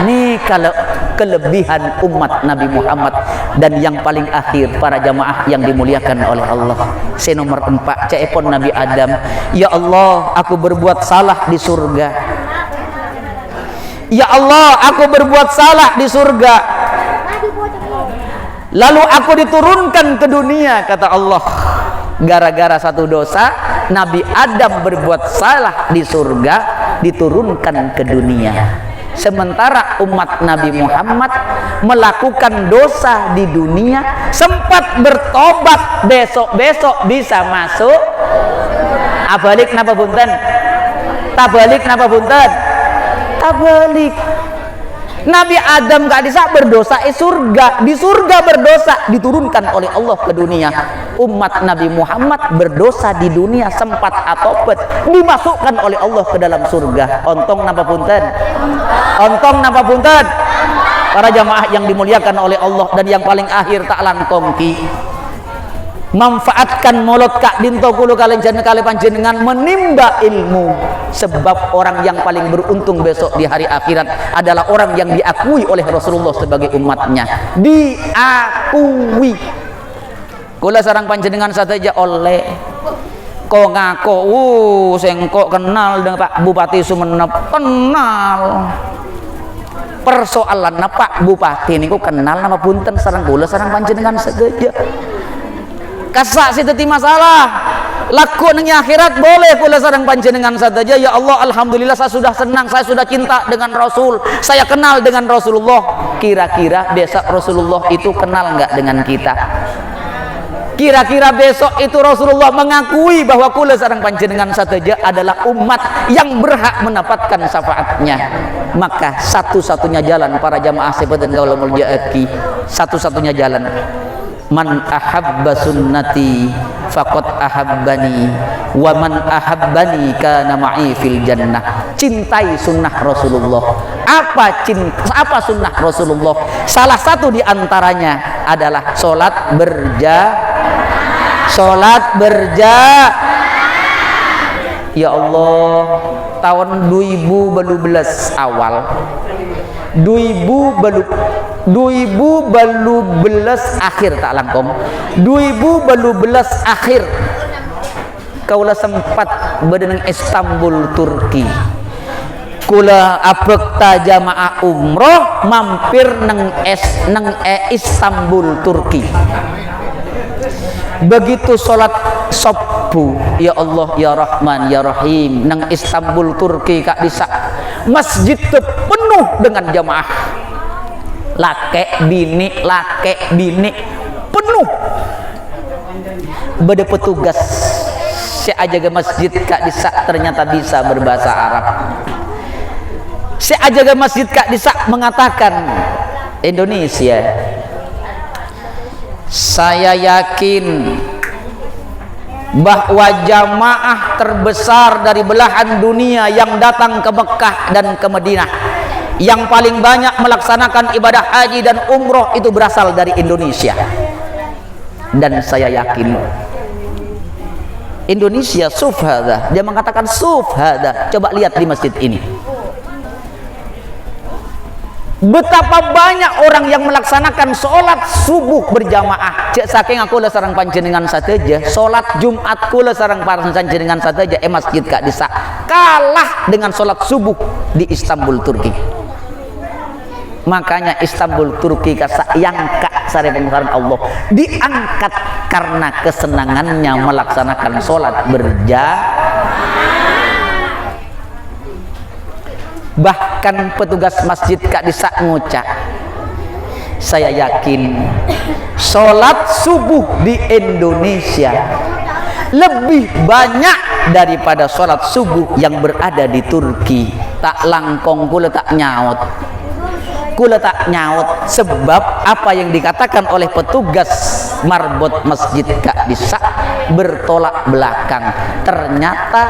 Nih kalau kelebihan umat Nabi Muhammad. Dan yang paling akhir, para jamaah yang dimuliakan oleh Allah, nomor 4, cepon Nabi Adam, ya Allah, aku berbuat salah di surga. Ya Allah, aku berbuat salah di surga, lalu aku diturunkan ke dunia, kata Allah. Gara-gara satu dosa, Nabi Adam berbuat salah di surga, diturunkan ke dunia. Sementara umat Nabi Muhammad melakukan dosa di dunia, sempat bertobat, besok-besok bisa masuk. Tabalik napa punten? Tabalik. Nabi Adam gak bisa berdosa surga, di surga berdosa diturunkan oleh Allah ke dunia. Umat Nabi Muhammad berdosa di dunia sempat atopet dimasukkan oleh Allah ke dalam surga. Ontong napa punten? Ontong napa punten? Para jamaah yang dimuliakan oleh Allah, dan yang paling akhir tak langkong ki manfaatkan mulut kak dinto kulo kalian kali panjenengan menimba ilmu, sebab orang yang paling beruntung besok di hari akhirat adalah orang yang diakui oleh Rasulullah sebagai umatnya. Diakui. Kula sarang panjenengan saja oleh kok ngaku sengkok kenal dengan Pak Bupati Sumenep, kenal. Persoalan Pak Bupati niku kenal nama punten sarang kula sarang panjenengan saja. Kasak siteti masalah laku nang akhirat boleh kula sareng panjenengan saja. Ya Allah, alhamdulillah saya sudah senang, saya sudah cinta dengan Rasul, saya kenal dengan Rasulullah. Kira-kira besok Rasulullah itu kenal nggak dengan kita? Kira-kira besok itu Rasulullah mengakui bahwa kula sareng panjenengan saja adalah umat yang berhak mendapatkan syafaatnya. Maka satu-satunya jalan para jamaah sebadan kaula muljaati, satu-satunya jalan, man ahabba sunnati faqad ahabbani wa man ahabbani kana ma'i fil jannah. Cintai sunnah Rasulullah. Apa sunnah Rasulullah? Salah satu di antaranya adalah salat berja. Ya Allah, tahun 2012 awal 2012 akhir tak langkong 2012 akhir kaula sempat berada di Istanbul, Turki. Kula abekta jamaah umroh mampir nang Istanbul, Turki. Begitu sholat subuh, ya Allah ya Rahman ya Rahim, nang Istanbul, Turki kak disa masjid penuh dengan jamaah, laki bini penuh. Beda petugas si ajaga masjid kak disa ternyata bisa berbahasa Arab. Si ajaga masjid kak disa mengatakan, Indonesia, saya yakin bahwa jamaah terbesar dari belahan dunia yang datang ke Mekah dan ke Madinah, yang paling banyak melaksanakan ibadah haji dan umroh itu berasal dari Indonesia. Dan saya yakin Indonesia sufhada, dia mengatakan sufhada. Coba lihat di masjid ini, betapa banyak orang yang melaksanakan sholat subuh berjamaah. Cek saking aku le sarang panjenengan saja, sholat Jumat kula sarang panjenengan saja masjid kak disa kalah dengan sholat subuh di Istanbul, Turki. Makanya Istanbul, Turki yang kak sare pengusaran Allah diangkat karena kesenangannya melaksanakan sholat Bahkan petugas masjid kak disa ngucap, saya yakin sholat subuh di Indonesia lebih banyak daripada sholat subuh yang berada di Turki. Tak langkong kula tak nyaut, sebab apa yang dikatakan oleh petugas marbot masjid kak disa bertolak belakang. Ternyata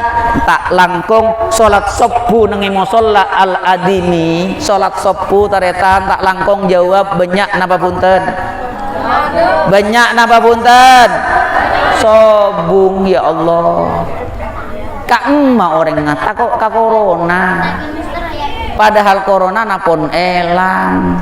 tak langkong sholat subuh nengi musolla al adini, sholat subuh taretan tak langkong jawab banyak napa punten sobung. Ya Allah, kak emak orang ngata kok ka corona, padahal corona napon elang.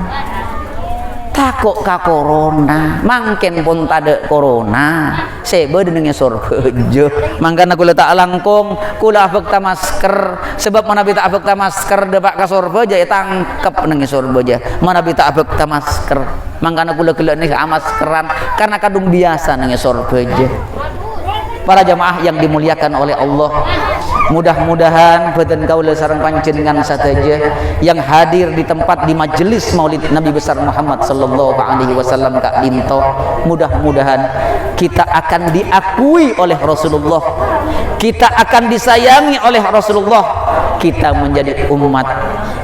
Takut ka corona, mangken pun tade corona, sebe dengan sorbejo. Mangkana kula tak langkung, kula abekta masker, sebab mana bita abekta masker depak ka sorbejo ya tangkep dengan sorbejo. Mana bita abekta masker, mangkana kula nih maskeran karena kadung biasa dengan sorbejo. Para jamaah yang dimuliakan oleh Allah, mudah-mudahan badan kaula sareng panjenengan saja yang hadir di tempat di majelis Maulid Nabi besar Muhammad sallallahu alaihi wasallam kak dinto, mudah-mudahan kita akan diakui oleh Rasulullah, kita akan disayangi oleh Rasulullah, kita menjadi umat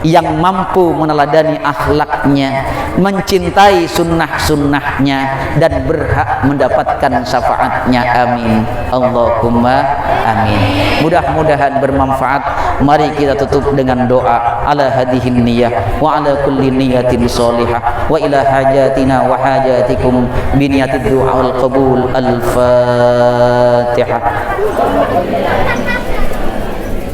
yang mampu meneladani akhlaknya, mencintai sunnah-sunnahnya, dan berhak mendapatkan syafaatnya. Amin Allahumma amin. Mudah-mudahan bermanfaat. Mari kita tutup dengan doa. Ala hadihin niyah wa ala kulli niyatin sholihah wa ila hajatina wa hajatikum biniyatid du'a wal qabul. Al-Fatihah.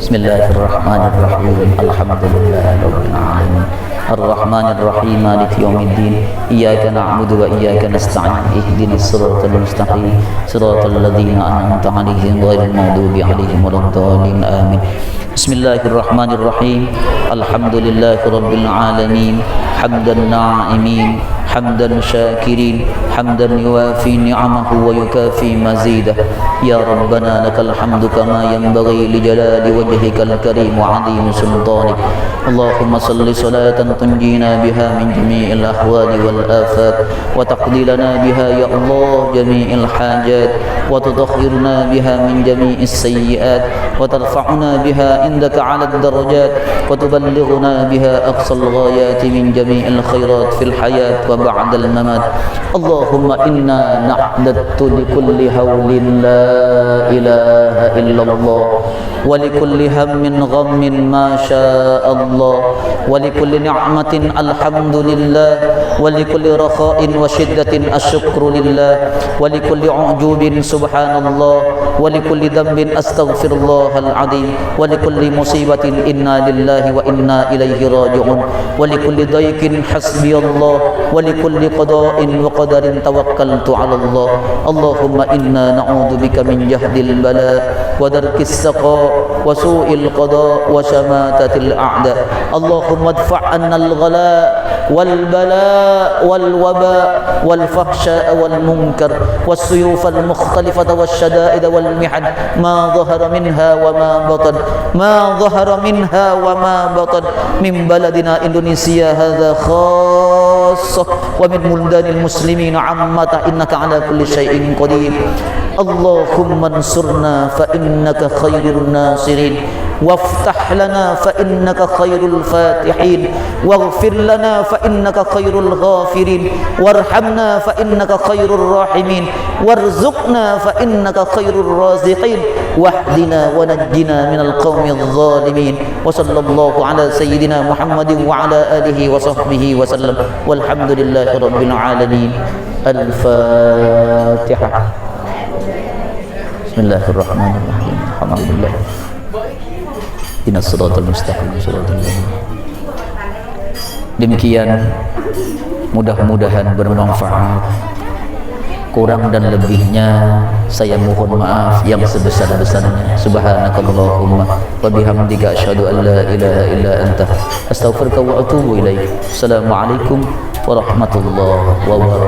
Bismillahirrahmanirrahim. Alhamdulillahirabbil alamin. Ar-Rahmanir-Rahim. Maliki yaumiddin. Iyyaka na'budu wa iyyaka nasta'in. Ihdinas siratal mustaqim. Siratal ladzina an'amta 'alaihim ghairil maghdubi 'alaihim waladdallin. Amin. Bismillahirrahmanirrahim. Alhamdulillahirabbil alamin. Hamdan na'imin, hamdan syakirin, hamdan yuwafi ni'amahu wa yukafi mazidah. Ya Rabbana lakal hamdu kama yanbaghi li jalali wajhikal karim wa 'azimi sultanik. Allahumma salli salatan tunjina biha min jami'il ahwali wal afat wa taqdi lana biha ya Allah jami'il hajat wa tudahhirna biha min jami'is sayyi'at wa tarfa'una biha indaka 'ala ad-darajat wa tuballighuna biha aqsal ghayati min jami'il khairat fil hayat wa ba'dal mamat. Allahumma inna na'dadtu li kulli hawlin la ilaha illallah wa li kulli hammin ghammin ma syaa Allah wa li kulli ni'matin alhamdulillah wa li kulli rakha'in wa shiddatin asyukru lillah wa li kulli ujubin subhanallah wa li kulli dhanbin astaghfirullahal azim wa li kulli musibatin inna lillahi wa inna ilaihi raji'un wa li kulli daykin hasbiyallah wa li kulli qada'in wa qadarin tawakkaltu 'ala Allah. Allahumma inna na'udzu bika min jahdil bala wa darkis saqa wa su'il qada wa shamatatil a'da. Allahumma adfa' 'anna al-ghala wal bala wal waba wal fahsya wal munkar was suyuf al mukhtalifata was shada'id wal mihan ma dhahara minha wa ma batan min baladina Indonesia hadza khassah wa min buldanil muslimin 'ammatan innaka 'ala kulli syai'in qadir. Allahumma ansurna fa innaka khairun nasirin waftah lana fa innaka khairul fatihin waghfir lana fa innaka khairul ghafirin warhamna fa innaka khairur rahimin warzuqna fa innaka khairur raziqin wahdina wa najjina minal qaumidh zalimin. Wa sallallahu ala sayyidina Muhammadin wa ala alihi wa sahbihi wa sallam walhamdulillahi rabbil alamin. Al-Fatihah. Bismillahirrahmanirrahim. Alhamdulillah. Ihdinas siratal mustaqim siratal ladzina. Demikian, mudah-mudahan bermanfaat. Kurang dan lebihnya saya mohon maaf yang sebesar-besarnya. Subhanakallahumma wa bihamdika asyhadu an la ilaha illa anta astaghfiruka wa atubu ilaik. Assalamualaikum warahmatullahi wabarakatuh.